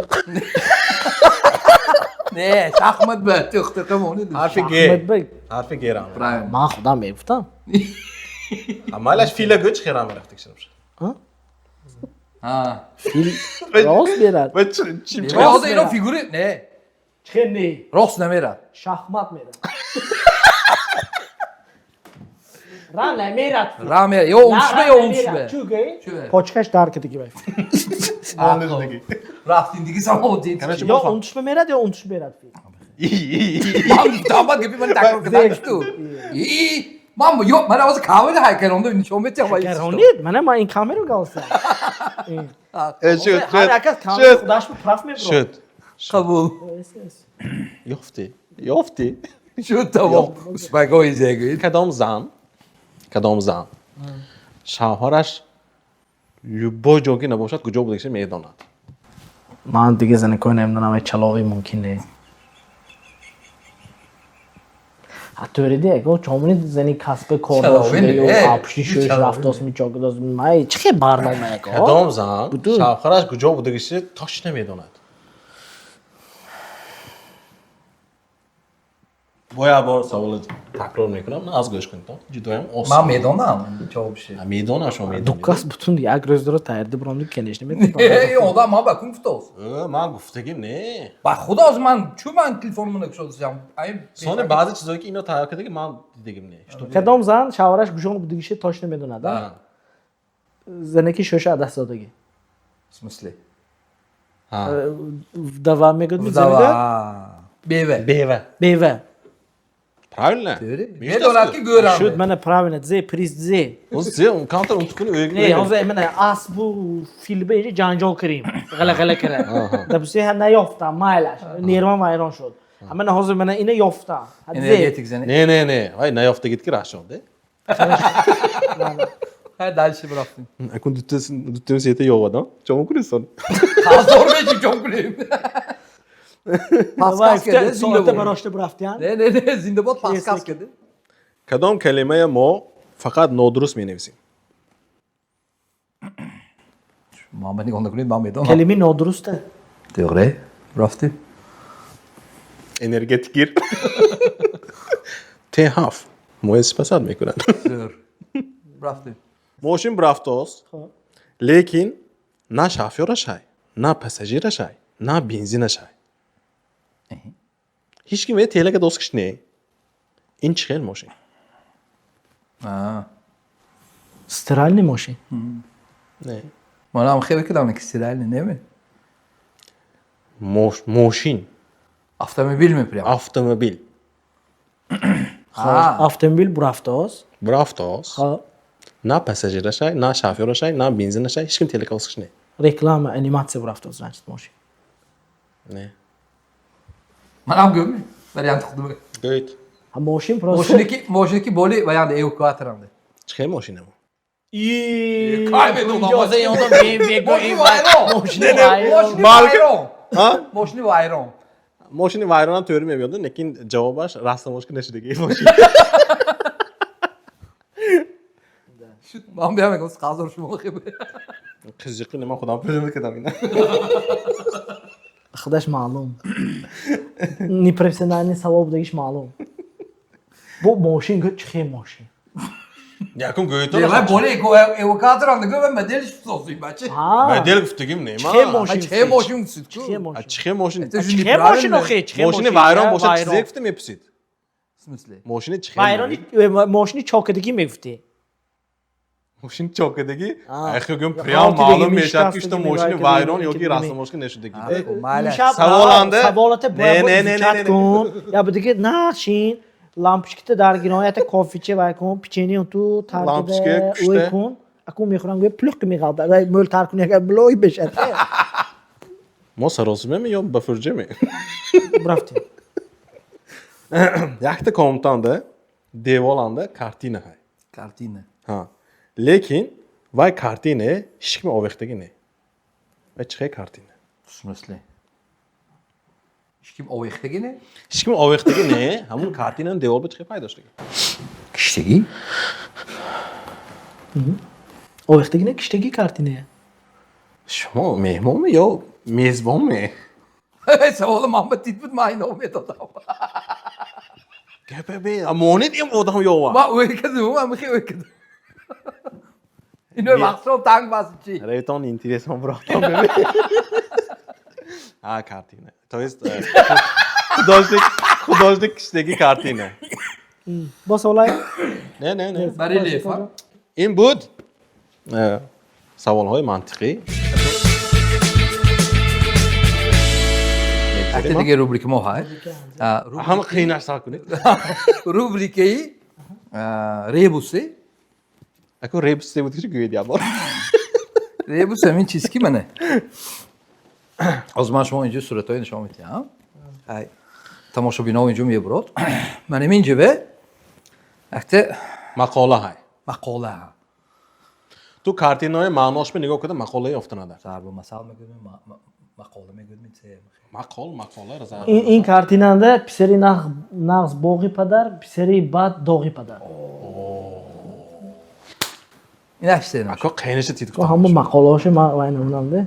نه شахмат به تخت کمونی Ҳарфи احمد г. بگ Ҳарфи герам. برایم من خودم میفتم Амалаш фила гӯ чӣ херам мерафтӣ кишнамш. ها فیل راست میرد Ва чӣ باز اینو فیگوری نه چه نه راست نمیرد شخمت میرد ران نمیرد راه میره یا اونشبه یا اونشبه چوگه چوگه؟ پاچکش در کدی باید رفتین دیگه سما دید Конечно, یا اونشبه میرد یا اونشبه میرد فیل من داماد gibi من تکرار کردم تو من yok ben az kahve hayken onda nişan beteceğim vay گرانید من ما این کامرو گاستم Шуд, هر шуд, یک کامرو шуд, خودش پراف میبرد шуд. kabul Ёфтӣ. شد tamam uspagoi zegid Кадом зан шавҳараш любой ҷо ки набошад куҷо будагиша медонад. من دیگه زنکوی نمیدونم چلاقی ممکنه حتی وریده اگه چامونی زنی کسب کار چلاقی داشته نه. یا اپشیش چلاقی رفتاس میچاکداز مای چه برنامه اگه Кадом зан Буду. шавҳараш куҷо будагиша тош намедонад. бо як бор саволи такрор мекунам, аз гӯш кунед. Ҷудоям осон. من میدونم çok bir şey Медонам шумо медонед. دکاس بتون یک روز رو تایرده برام کنیش نمیدونم ey oda ma bakın ftos ман гуфтагим не. bak xudo az man çu man telefonumu nakşolacağım ay сони баъзе чизое ки ино тайёр кардаги ман дидагим не. Что? کدام زن شوهرش گوشان بودگیشه تاش نمیدوند ها. زنکی شوشه دست دادگی в смысле ها. вдова میگد Vdava. Beve. Бева. بیوه Правильно? Medonat ki gören. Шуд мана правильно зе приз зе. O'zi counter unutqini Не, o'yga. ҳозир мана асбу филбе инҷа ҷанҷол кирим. Ғала кара. Дабуси ҳана ёфтам майлаш. Нервам вайрон шуд. Мана ҳозир мана ина ёфтам. Energetik seni. Ne. Vay nayofta gitki rashodi. Her dальше bıraktım. Akun düttüğün siyete yovadan. Çabuk kuruyorsun. Zor bir çok bileyim. Paskas kedi. Соата Zindabad. барошта барафтиян. Ne Zindabad paskas kedi. Kadom kelimeye mo fakat nodurus mi nefsim? Muhammed'in onda kulübü Muhammed ona. Kelime nodruste. Doğru. Bıraktım. Energetik gir. Tehaf. Moes pasad mekunan. Dur. Bıraktım. Moşin braftos. Lekin na şoföre şay, na pasajira şay, na benzine şay. Hiç kim ve teleke dost kişi ne? İn çıkar moşin. Стиральный мошин. Ne? Bana ama xeyli kadar ne kisirlerle değil mi? Moşin. Avtomobil mi priyam? Avtomobil. Автомобил барафтоз. Braftos. Ха Na pasajira şay, na şoföre şay, na benzine şay. Hiç kim teleke dost kişi ne? реклама, анимация барафтоз значит мошин. Ne? Bana gömü. Variant kudu. Göyt. А мошин просто Moşiniki boli variant evakuatöründe. Çıkar moşin ama. Kaybedi ulan. Gözü yanında BMW Moşini vayron. Moşini vayron. Moşini vayron. Ha? Moşini vayron. Moşini vayrona teorim yapıyordu. Lekin cevabı rastla moşkin neşideki moşin. Şu ben bir hemen kız kazır şu bakayım. Kızcıklı ne ma kudam pözümü kadar yine. Худаш маълум. Непрофессиональный савоб дагиш маълум. Бо мошин гö чихе мошин. Yakın göytü Ya ben boli evakuatöründe gömü medel tutuyorsun bence. Ha. Ben del güftügüm ne Чихе ma? мошин. Çiğ moşin sütü. Чихе мошин. Çıkar moşin. Чихе мошин охе, чихе Moşini vayron boşa çizek güftü mü yapısit? Смысле? Moşini çıkar. Вайрони мошини чокадаги мегуфти. Moşin çok edeki. Ha. Ayakı Altı priyam degi malum mişkas meşat ki işte degi moşini belki vayron degi yok ki degi rastla degi. moşkin neşideki. Maalesef. Savolandı. Саволате Ne, бояд ne. чат кун. Я бидиги нашин лампочките дар гироята кофиче вай кун, печени ту Лампочка таркиде куште. ой кун. Акун мехурам гö плюк мегалда. Вай möl таркун яга блой бешат. Mo sarosme mi yok bafırcı mı? Брафти. Yakta komutanda devolanda kartina hay. Kartine. Ha. Lekin vay kartine hiç kimi o vaxtdagi ne? Ve çıkay kartine. В смысле? Kim o vaxtdagi ne? Hiç kimi o vaxtdagi ne? Hamın kartinen devol bir çıkay paydaşligi. Kishtagi? O вақтигина киштаги картине. Şuma mehmon mu yok? Mezbon mu? Sen oğlum Ahmet Titbit mayın olmadı adam. Gepe be. Amoni diyem o adam yok var. Ma uykadı mı? Ama ki uykadı. İnö vakso tank basıcı. Reyton interesan bıraktım bebe. Ha kartine. To jest художник kişideki kartine. Бос олай. Ne? Barelief ha? In bud. Savolهای mantıqi. Hatta دیگه rubrikim o hay. Hamı qiynaşsaq kunib. Rubrikeyi rebusi. Ako rebus se butiş güyedi bor. Rebus همین چیز کی منه. از من شما اینجا صورتای نشون میدم. های. تماشابینا اینجا میبرد. من اینجا به وقتی Maqola hay. مقاله Tu kartinoya ma'nosh bi nigoh qilib maqolaga oftanadi. ضرب مثل میگم مقاله میگم میشه. Maqola razar. ин картинанда писари нағз боғи падар, писари бад доғи падар. این اشته نه. Ako qiynashi tiydi. ко ҳамон мақолаҳоше ман вай намунамда.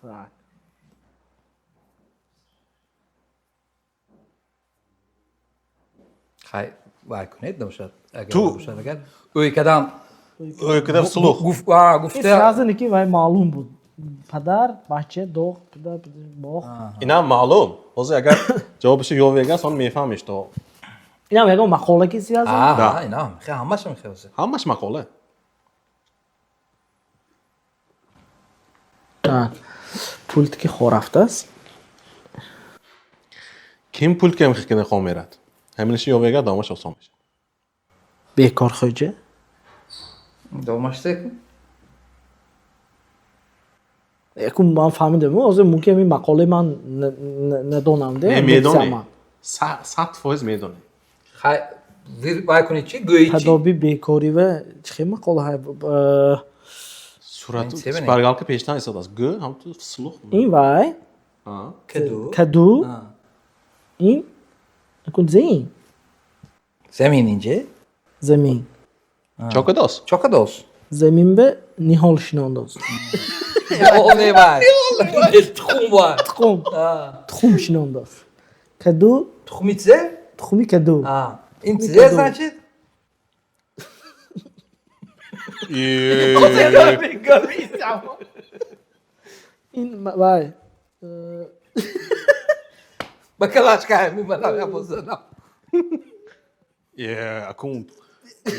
Так. خیلی وای کنید نمیشه. اگر تو. نمیشه اگر اوی کدام Öyküde sulh. گفته сразу ники вай маълум буд. Падар, бача, доғ, падар, боғ. Ina ma'lum. Hozir agar javobishga yo'q bergan son mefahmish to. инам ягон мақола ки связан. آه اینا خیلی همش میخواد. Hammash maqola. Так. Пульти ки хо рафтааст. kim pul kam xikini xomerad همینش یوگا دامش آسان میشه بکار خوجه Domashtek. یکم من فهمیدم از ممکن این مقاله من ندونم ده میدونی 100% میدونی Hay vay کنید چی؟ گویی چی؟ تدابیر بیکاری و چه مقاله های صورت سیبینی. سپرگال که پیشتن ایستاد است گو هم تو سلوخ این وای کدو. کدو این اکن زمین زمین اینجا. زمین چاکه داست Çok ados. زمین به نهال شنانداز O ne var? Txum var. تخم تخم شنانداز کدو Txumitze? تخمی کدو Ha. İntize значит? این وای Bakalaşka mi bana yapılsın. اكون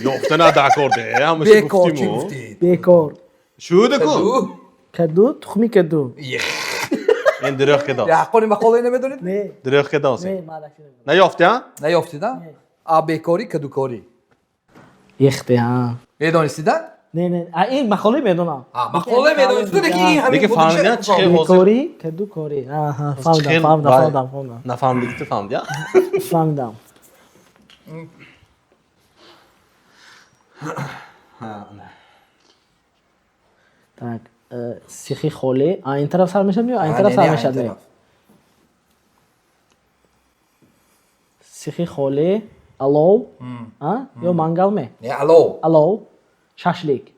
یافتن داکورده همش Bekor گفتیم çifti. بیکار شو دکو Kadu. کدو تخمی کدو این درخت که داست Ya konu makalayı ne bedonit? نه درخت که داست نه مالک نه یافتی ها Ne yofti da? A bekori kadu kori. یخته ها Ne donisti da? نه نه این مقاله میدونم Ha makalayı bedonit. Tu de ki همین دیگه فهمیدن چه حاضر بیکاری کدو کاری آها خیلی فهمیدم نفهمیدی تو فهمیدی ها فهمیدم так سیخی خوله این طرف سر میشد یا این طرف سر میشد سیخی خوله الو یا منگل می Ne alo. الو شاشلیک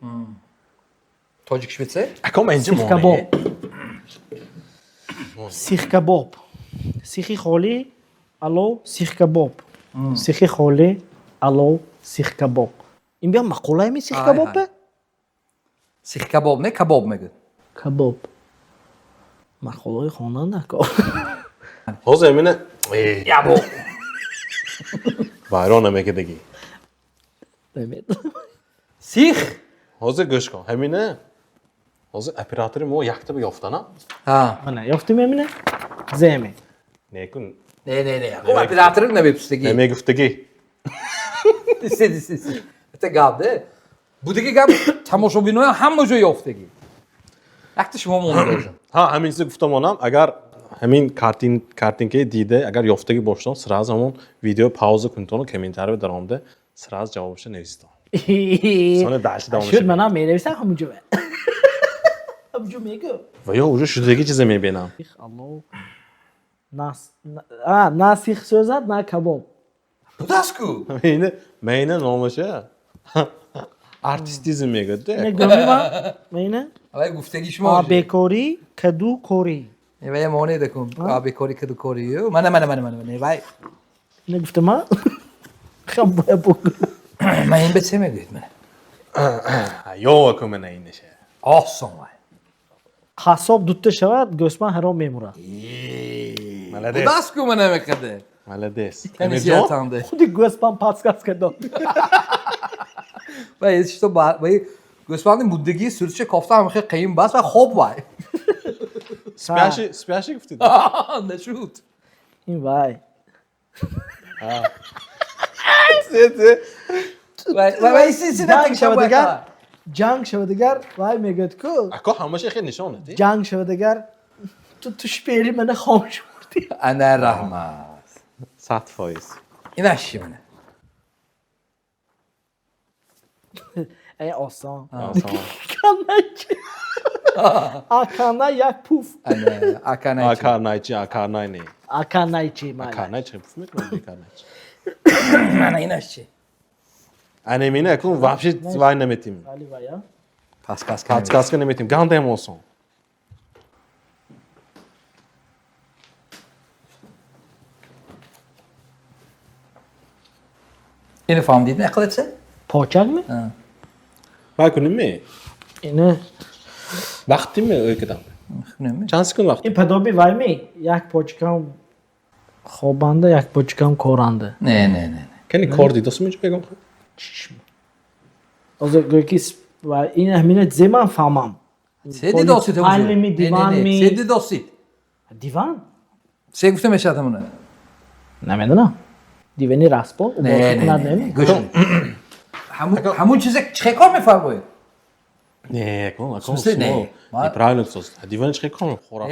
Tocik şvitse? اکم اینجا سیخ کباب سیخ کباب سیخی خوله الو سیخ کباب سیخی خوله الو سیخ کباب این بیا مقوله می سیخ Ay, کباب hay. Sih kebab ne? Kebab mı? کباب مقوله خواننده کار حاضر امینه Ya bu. بایران همه که دیگی Sih. حاضر گوش کن همینه حاضر اپراتوری مو یکتا به یافتن ها Ha. من یافتم میمونه زمین نیکن Ne. O operatörün ne bepüsteki? نمی گفتگی Disi. Te gabde. Budaki gab تماشابینای همه جای یافتگی. وقتی شما مونده ها همین چیزی گفتم اونم اگر همین کارتین که دیده اگر یافتگی باشن سراز همون ویدیو پاوز کنتون و کامنتر رو درامده سراز جوابش نویسید سال داشت دامش شد منم می‌نویسم همونجا همونجا میگم و یا اونجا شدگی چیزی میبینم الله نه سیخ سوزد نه کباب Budasku. مینه نامشه artistizm میگه نه ده گمی من مینه Ama guftegi şuma olacak. آبکاری کدو کوری Ve mone de kun. Abi kori kadu kori. Mana. Vay. نه گفتم من خم بگو Ma in bet seme git men. یا اکم نه این نشه Awesome vay. قصاب دوتا شود گوسفند حرام میمورد ملدس Budasku mana me kade. ملدس Hani ziyatandı. خودی گوسفند پاسکاس کردم Vay işte vay گوسفندی بودگی سرچه کافته هم خیلی قیم بس و خوب وای. سپیشی گفتید نشود. این وای وای سی جنگ شودگر جنگ شودگر وای میگد کو اکا همشه خیلی نشانه دی جنگ شودگر تو شپیلی من خاموش بردی Ana rahmat. 100%. این اشی منه. ای آسان آسان. آکانا یک پوف Ana akana. آکار نی آکانای چی من آکار نی چه پوف میکنه بیکار نی Mana این اشی. انمینه اکون واپسی وای نمیتیم ولی وایا Pas. پادکست که نمیتیم گانده هم olsun اینو فهمیدید نه خودت؟ پاچک می وای کنیم می اینه وقتی می اوی کدام نمی. چند سکون وقتی این پدابی وای می یک پاچکم خوابنده یک پاچکم کورنده نه. کنی کار دیداست میشه بگم چشم از گویکیس و این همینه زمان فهمم سیدی دوستید همون. علمی دیوان می سیدی دوستید. دیوان سه گفتم اشاره همونه. نمیدونم دیونی راسپو و نه کنار نه نمی گوش کن همون چیزی چه کار میفرمایید نه کن Смысле, не? неправильно то диван چه کار خورا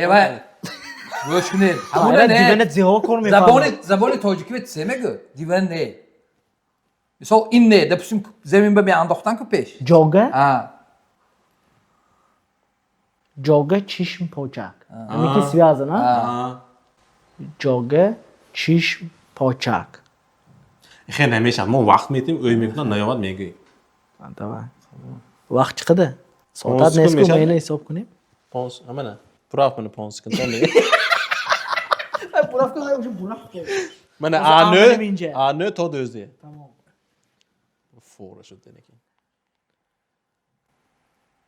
گوش کنید همون همون نه دیونت زیها کار میفهمه زبان تاجیکی بهت سه میگه دیوان نه مثلا این نه допустим زمین به میانداختن که پیش جوگه آه جوگه چشم پاچک همین که связано جوگه چشم پاچک خیلی نمیشه ما وقت میتیم اوی میکنن نیامد میگی давай وقت چقدر ساعت سکون نیست که میشه؟ ما اینو حساب کنیم پونس امنه براف من پونس کنم میگی براف کنم براف کنم من اولم اینجا. آنه تا دوزدی تمام فورا شد دیگه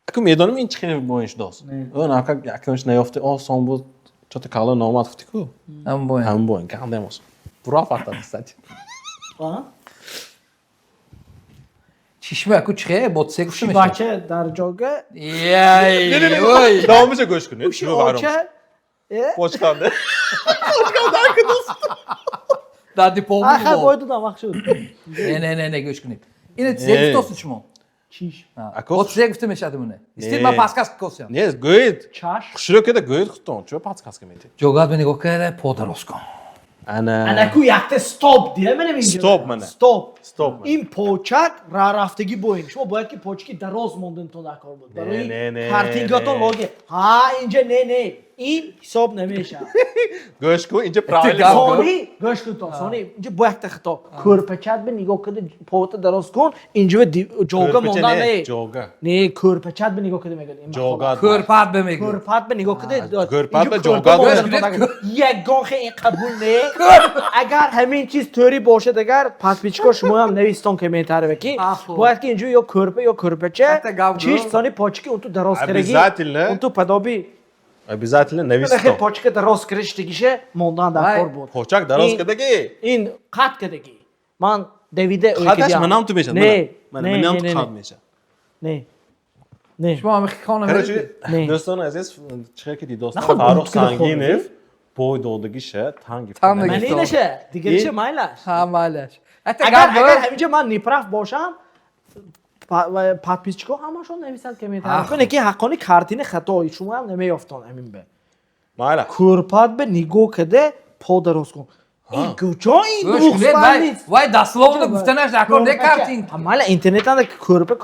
اگه میدونم این چه باش داست اون اکنش نیافته آسان بود چطور کالا نامد فتی کو هم باید هم باین که هم دموس براف وقت دست چشمه اکو چه بوتسه گوشه میشه بچه در جوگه یای وای دامش گوش کنید شو برام بچه پوچ کنده دادی پاوی آخر بود باید دادم وقت شد نه گوش کنید اینه چه گفتاست شما چیش بوتسه گفته میشه ادمونه استید ما پاسکاس کوسیام نه گوید چش خشلو که گوید خودتون چه پاس کاس کمیتی جوگاد به نگاه کرده پادرست کن انا کو یکت استاپ دیره من اینجا Stop منه. استاپ منه. این پوچک راه رفتگی با این شما باید که پوچکی دراز موندن تو نکار بود برای کارتینگاتون لوگه ها اینجا نه این حساب نمیشه گوش کو اینجا پرایل گم. سونی گوش کن تو سونی اینجا باید تختا کرپچت به نگاه کده پوت دراز کن اینجا جوگا موندن نه جوگا نه کرپچت به نگاه کده میگن جوگا کرپات به میگه کرپت به نگاه کده کرپت به جوگا یک گاه این قبول نه اگر همین چیز طوری باشه دیگر پس بیچکار شما هم نویستون که میتره بکی باید که اینجا یا کرپه یا کرپچه حتی گاو چیش گو. سانی پاچکی اون تو دراز کرگی обязательно اون تو پدابی обязательно خیلی نویستم پاچکی دراز کرشتگیشه موندن در کار بود پوچک دراز کدگی این قط کدگی من دویده اوی خطش که منم تو میشه نه منم تو خط میشه نه شما هم خانم короче دوستان عزیز چه که دوستان نخود فاروق بود که خورده. سنگینов بوی دودگیشه تنگ تنگ. من اینشه دیگه چه مایلش همالش حتی اگر گاو همینجا من نیپرف باشم پادپیچکو همشون نویسن که میتونن کنه که حقانی کارتین خطایی شما هم نمیافتن همین به مالا کرپات به نگاه کده پا درست کن این کجا این گوش دوست کنید بندید وای دستلوم گفتنش نکن نه کارتین مال اینترنت هم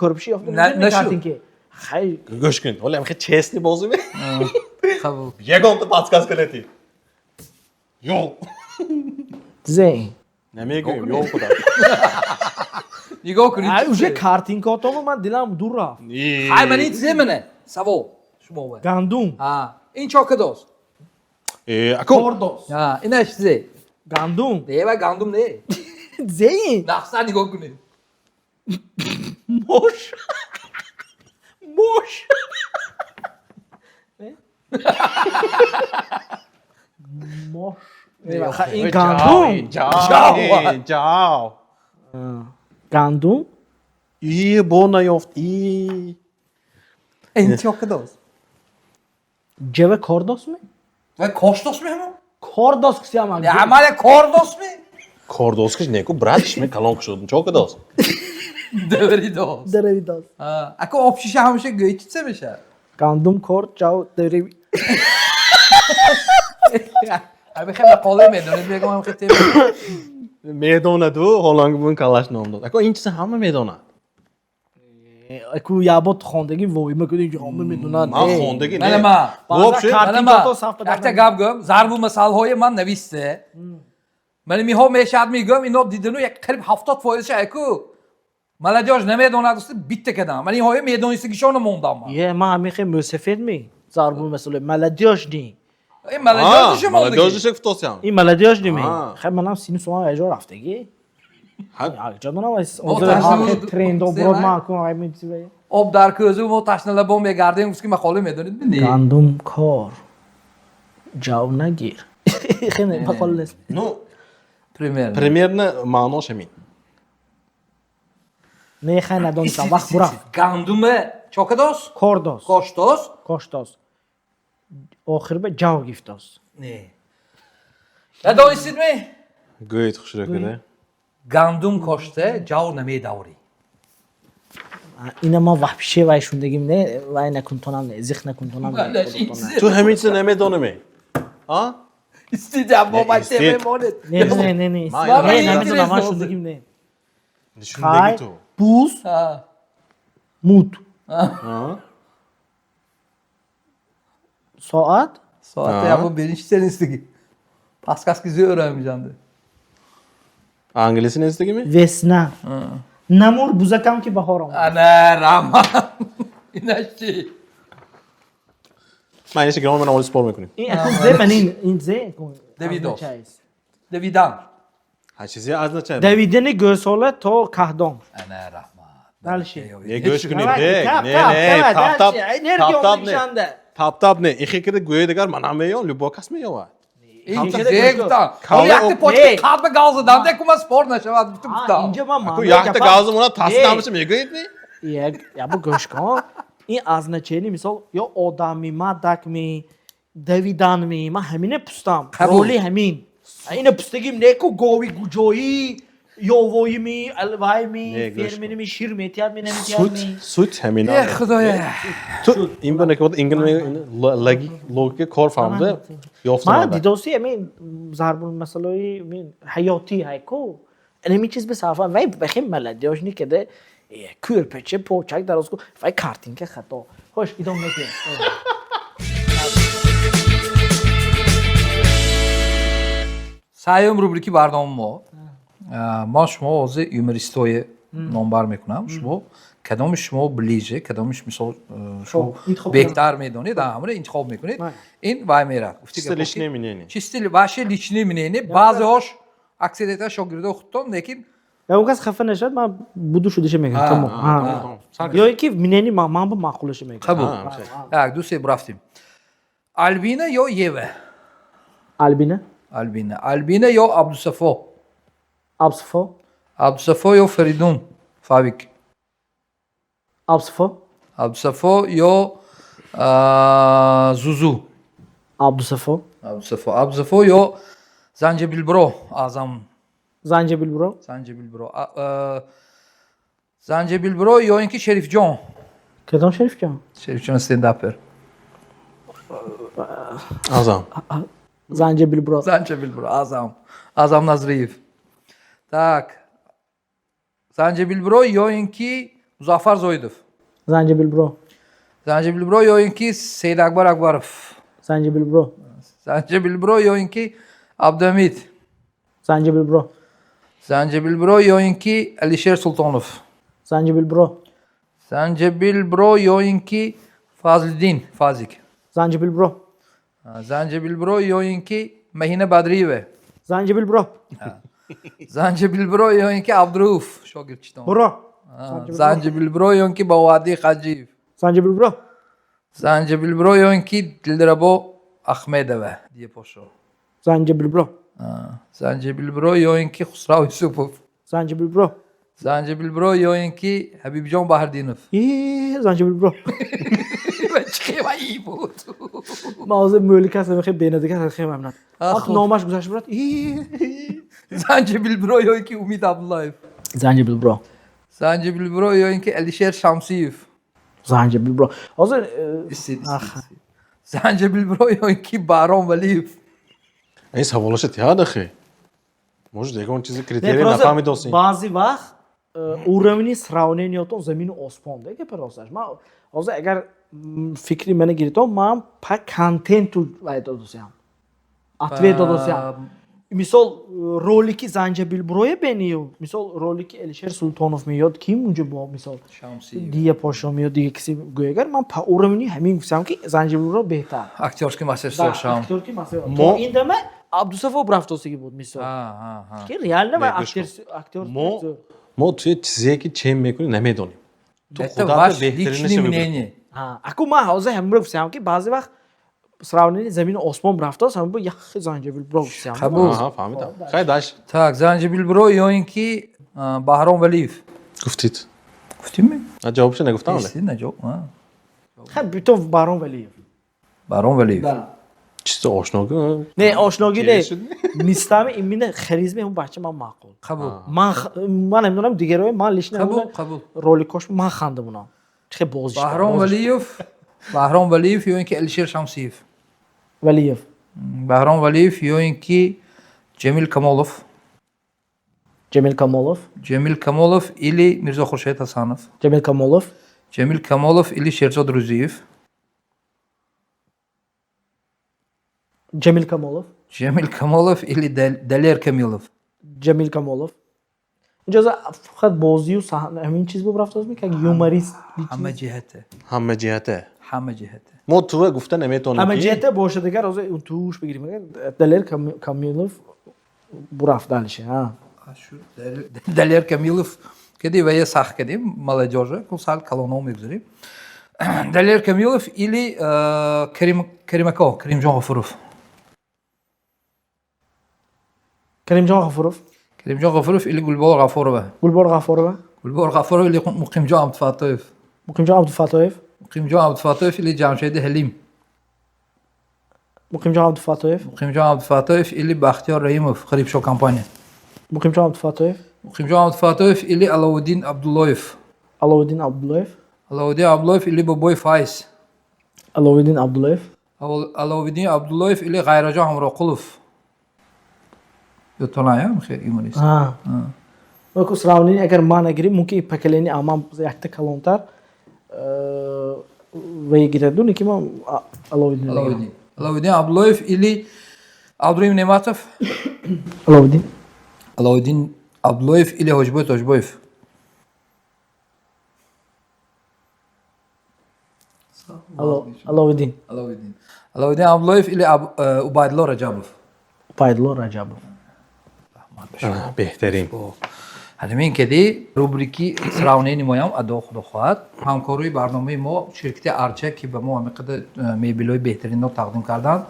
کرپشی یافته نه، نشو. کارتین که خیلی گوش کن ولی میخواد چستی بازی می خب یگان تو پادکست کنیتی یو زین نمیگم یو خدا نگاه کنید اوجه کارتین کاتونو من دلم دور رفت های من این زمنه سوال شما وای گندم این چاکه دوست اکو کوردوس اینش زی گندم دیگه با گندم نه زین نقصه نگاه کنید موش موش موش این گندم جاو گندم ای بو نیافت ای این چاکه دوست جوه کوردوس می وای کاش دوست میمون کوردوس کسی هم یا عمل کار دوست می کوردوسکش نیکو برادش می کلان شد چوک داست دوری دوست دروی داست اکو آب شیشه همیشه گویی چه میشه گندم کورد جاو دروی abi خیلی قاله میدونید بگم هم خیلی میدونه دو هولنگ بون کلاش نام داد اکو این چیز همه میدونه اکو یابط خوندگی وای میکنی اینجا همه میدونن من خوندگی من نه ما گفت من ما وقتی گاب گم ضرب مثال های من نویسته من میها میشد میگم اینا دیدنو یک قریب 70% اکو ملادیاش نمیدونه دوست بیت کدام من این های میدونستگیشون موندم یه ما همه خیلی مسافر می زاربون مثلا ملدیاش نی این ملادیاش موندگی مالدیاش فوتوسیام این ملدیاش نی می آه. خیلی منم سینو سوام اجا رفتگی حد جدونم وایس متأسفانه ترند و برود ما کنم ای میتونی آب در کوزه و تشنه لبام میگردیم که مقاله میدونید ببینید گندم کار جاو نگیر خیلی مقاله نیست نو پریمیر پرمیر نه معناش همین نه خیلی ندونستم وقت برا گندم چاکه دوست کوردوس کاش دوست کوشتوس آخر به جاو گیفتوس نه ندونستید می گویت خوش رو کده گندم کاشته جاو نمیداری. اینا ما وحشی وای شوندگیم نه وای نکنتونم نه زیخ نکنتونم تو همین چیز نمیدونمی ها استیدم با من استید. تمامونت. نه نه نه نه ما نه اینا نمیدونم ما اینترنت شوندگیم نه نشوندگی خای تو بوز موت ها saat Saatte Ha. ya bu birinci senesi. Paskas kızı öğrenmeyeceğim de. انگلیسی نزدیکی می vesna namur buzakam ki bahar آمد Ana Rahman. İnaççı. من یه گرام من اول سپور میکنیم این اکو زه من این زه Davidos. Davidan. هر چیزی از نه چه دویدن گوساله تا کهدام Ana Rahman. بلشی یه گوش کنید تمام، دک تپ، نه تپ، نه تپ، تاپ تاپ انرژی تاپ تاپ نشانده. نه تاپ تاپ نه این که گوی دگر من همه یا لوباکس میاد İyi Kaldı. güzel. Kaldı. O yaktı Hey. poçke kaldı gazıdan de kuma spor neşevat bütün آه، kuta. اینجا ما کو معامله یخت کردم. گاز اونا تاس ای، نامش میگوید نی یک یا با گوش کن این از نچینی مثال یا آدمی ما دک می دویدن می ما همینه پستم قبول. رولی همین اینه پستگیم نیکو گوی گوجویی یووی می الوای نه، می گوش فیرمینی می شیر میتیاد می نمیتیاد سوت می سوت همینا Ey خدایا. تو این بنا که بود انگل می لگی لوگی کار فهمده یافتم ما آده دیدوسی همین ضرب مسئله من حیاتی های کو این می چیز به صفحه وای بخیم ملدیاش نی کده کور پچه پوچک در اسکو وای کارتین که خطا خوش ایدام نکن سعیم روبریکی برنامه ما شما واضح یومریستوی نامبر میکنم شما کدامش شما بلیجه کدامش مثال شما انتخاب بهتر میدونید در همون انتخاب میکنید این وای میره گفتی چیست لیش نمینینی چی استیل باشه لیچنی مینینی بعضی هاش اکثریت شاگرده خودتون لیکن یا اون کس خفه نشد من بودو شدهش میگم تمام یا یکی منینی ما با معقولش میگم قبول یک دو سه برفتیم البینه یا یوه البینه البینه یا عبدالصفا ابصفا عبدالصفا یا فریدون فاویک ابصفا عبدالصفا یا زوزو عبدالصفا یا زنجبیل برو اعظم زنجبیل برو زنجبیل برو یا اینکه شریف جان کدام شریف جان شریف جان استنداپر ازم زنجبیل برو زنجبیل برو اعظم نظریف так زنجبیل برو یا اینکه مظفر زویدوف زنجبیل برو یا اینکه سید اکبر اکبرов زنجبیل برو زنجبیل برو یا اینکه عبدالحمید زنجبیل برو یا اینکه علیشیر سلطانوف زنجبیل برو یا اینکه فازلدین فازیک زنجبیل برو یا اینکه مهینه بدریوه زنجبیل برو یا اینکه عبدالرؤوف شاگردچیتون برو زنجبیل برو یا اینکه بوادی خجیف زنجبیل برو یا اینکه دلربا احمدوه دیگه پاشو زنجبیل برو یا اینکه خسرو یوسفوف زنجبیل برو برو یا اینکه حبیب جان بهردینوف زنجبیل برو چه وایی بود مازه مولک هستم خیلی بینادیگه هست خیلی ممنون وقت نامش گذاشت برات زنجبیل برو یا اینکه امید عبداللهیف زنجبیل برو یا اینکه علیشیر شمسیف زنجبیل برو حاضر زنجبیل برو یا اینکه بهرام ولیف این سوالش تیاد اخی موجود دیگه اون چیزی کریتری نفهمید دوستین بعضی وقت уровни сравнениятон замину осмон деге паросаш ма ҳозир агар фикри мана гиритон ман па контенту вай додусям ответ додусям мисол ролики занҷабил бурое бениё мисол ролики элишер султонов меёд ким унҷо бо мисол дия пошо меёд дига киси гӯягар ман па уровни ҳамин гуфтам ки занҷабил буро беҳтар актерский мастерство шам актерки мастерство ин дама абдусафо рафтосиги буд мисол ки реально ва актер ما توی چیزی که چه میکنی نمیدونیم تو Это خودت ваше بهترینش личное می‌بینی мнение. аку ман ҳозир ҳамин гуфтам ки баъзе вақт сравнени замину осмон рафтост ҳамин бо яхи занҷабил буро гуфтам آها فهمیدم خیلی داش Так, زنجبیل برو یا اینکه بهرام ولیف گفتید گفتیم می؟ من جوابش نگفتم ولی نه جواب خب تو بارون ولی بهرام ولیف چیز آشناگو نه آشناگی نه شد؟ نیستم این خریزمی اون بچه من معقول قبول من نمیدونم دیگه روی من لیش قبول نمیدونم قبول رولیکوش من خندمونم چه بازیش بهرام ولیف یا اینکه الشیر شمسیف ولیف بهرام ولیف یا اینکه جمیل کمالوف جمیل کامالوف или میرزا خورشید حسنوف جمیل کمالوف или شیرزاد روزیف جمیل کامالوف или دلیر کمیلوف جمیل کامالوف اینجا فقط بازی و صحنه همین چیز بود رفت می که یومریست همه جهته همه جهته ما تو گفته نمیتونم همه جهته باشه دیگه روز اون توش بگیریم دلیر کامالوف برافدالشه ها دلیر کمیلوف کدی و یه سخت کدیم مال جورجا کل سال کلونو میگذاریم دلیر کمیلوف или کریم جان غفوروف کریم جان غفوروف или گلبار غفوروف گلبار غفوروف или مقیم جان عبدالفتاح مقیم جان عبدالفتاح или جمشید حلیم مقیم جان عبدالفتاح или بختیار رحیموف خریب شو کمپانی مقیم جان عبدالفتاح или علاءالدین عبداللهیف или بابای فایز علاءالدین عبداللهیف или غیرجان همراقلوف یادتون نمیاد خیلی ایمونیست و کو سراونی اگر ما نگیریم ممکن پکلینی اما یک کلانتر و یگیره دونی که ما علاءالدین عبداللهیف или عبدالرحیم نعمتوف علاءالدین عبداللهیف или حاجبویف علاءالدین عبداللهیف или عبیدالله رجبوف بهترین همین که دی روبریکی سراونی نمایم ادا خدا خواهد همکاری برنامه ما شرکت ارچه که به ما همینقدر میبلوی بهترین رو تقدیم کردن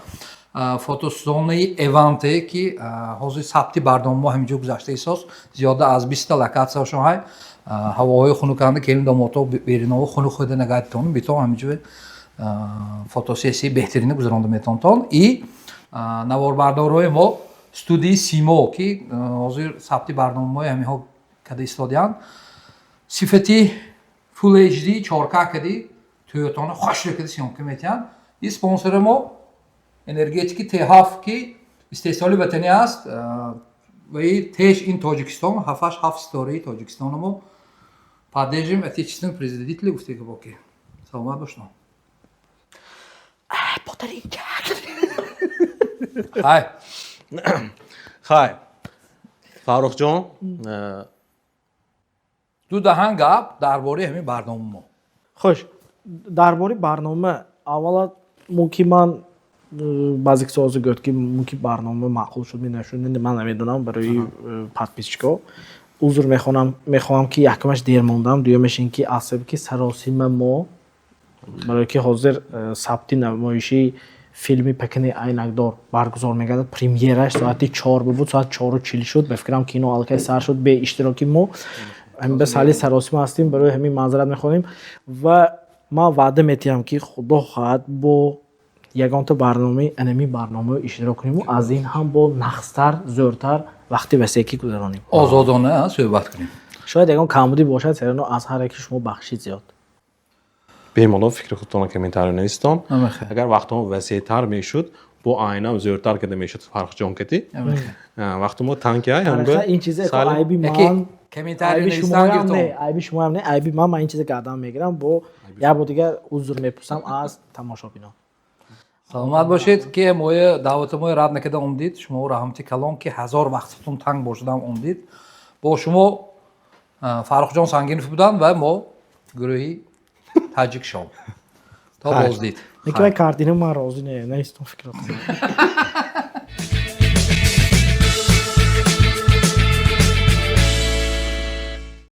فوتوسالون ایونته که حاضر ثبتی برنامه ما همینجا گذاشته ایساس زیاده از 20 لکاتسیا شما هوای خنک‌کننده که این داموتو بیرونو خنک خود نگاهتون بیتون همینجا فوتوسسی بهترین گذرانده میتونن ای نواربردارای ما استودی سیمو که حاضر ثبتی برنامه ما همین ها کده استادیان صفتی فول اچ دی 4K کدی تویوتان خوش کدی سیمو که میتونن این سپانسر ما انرژیتیکی تهاف که استیسالی وطنی است و این تیش این تاجیکستان هفتش هفت ستاره تاجیکستان ما поддержим отечественных производителей گفته که باکی سلامت باشن های خیر فاروق جان دو دهن گپ درباره همین برنامه ما خوش درباره برنامه اولا ممکن من بعضی سوالات گفت که ممکن برنامه معقول شد نشد من نمیدونم برای پادپیچکو عذر میخوام که یکمش دیر موندم دومش این که عصب که سراسیم ما برای که حاضر ثبت نمایشی فیلمی پکنی عینکدار برگزار میگردد پریمیرش ساعت 4 بود ساعت 4:40 شد بفکرم کینو الکای سر شد به اشتراکی ما همین به سالی سراسیم هستیم برای همین معذرت میخوانیم و ما وعده میتیم که خدا خواهد با یگان تا برنامه انمی برنامه اشتراک کنیم و از این هم با نقصتر زورتر وقتی وسیکی گذرانیم آزادانه صحبت کنیم شاید یگان کمبودی باشد سرانو از هر یکی شما بخشید زیاد بیمالا فکر خودتون کامنتار نویسید اگر وقت ما وسیع‌تر میشد با آینه زورتر کده میشد فرق جان کتی وقت ما تانکی هم به این چیزه که عیبی من کامنتار نویسیدن گفتم عیبی شما هم نه عیبی من این چیزه که آدم میگیرم با یا با دیگه عذر میپرسم از تماشابینا سلامت باشید که ما دعوت ما رد نکرده اومدید شما رحمتی کلام که هزار وقتتون تنگ باشدم اومدید با شما فرخ جان سنگینف بودن و ما گروهی تاجیک شام تا بازدید میگه کارتینو من راضی نیستم فکر کنم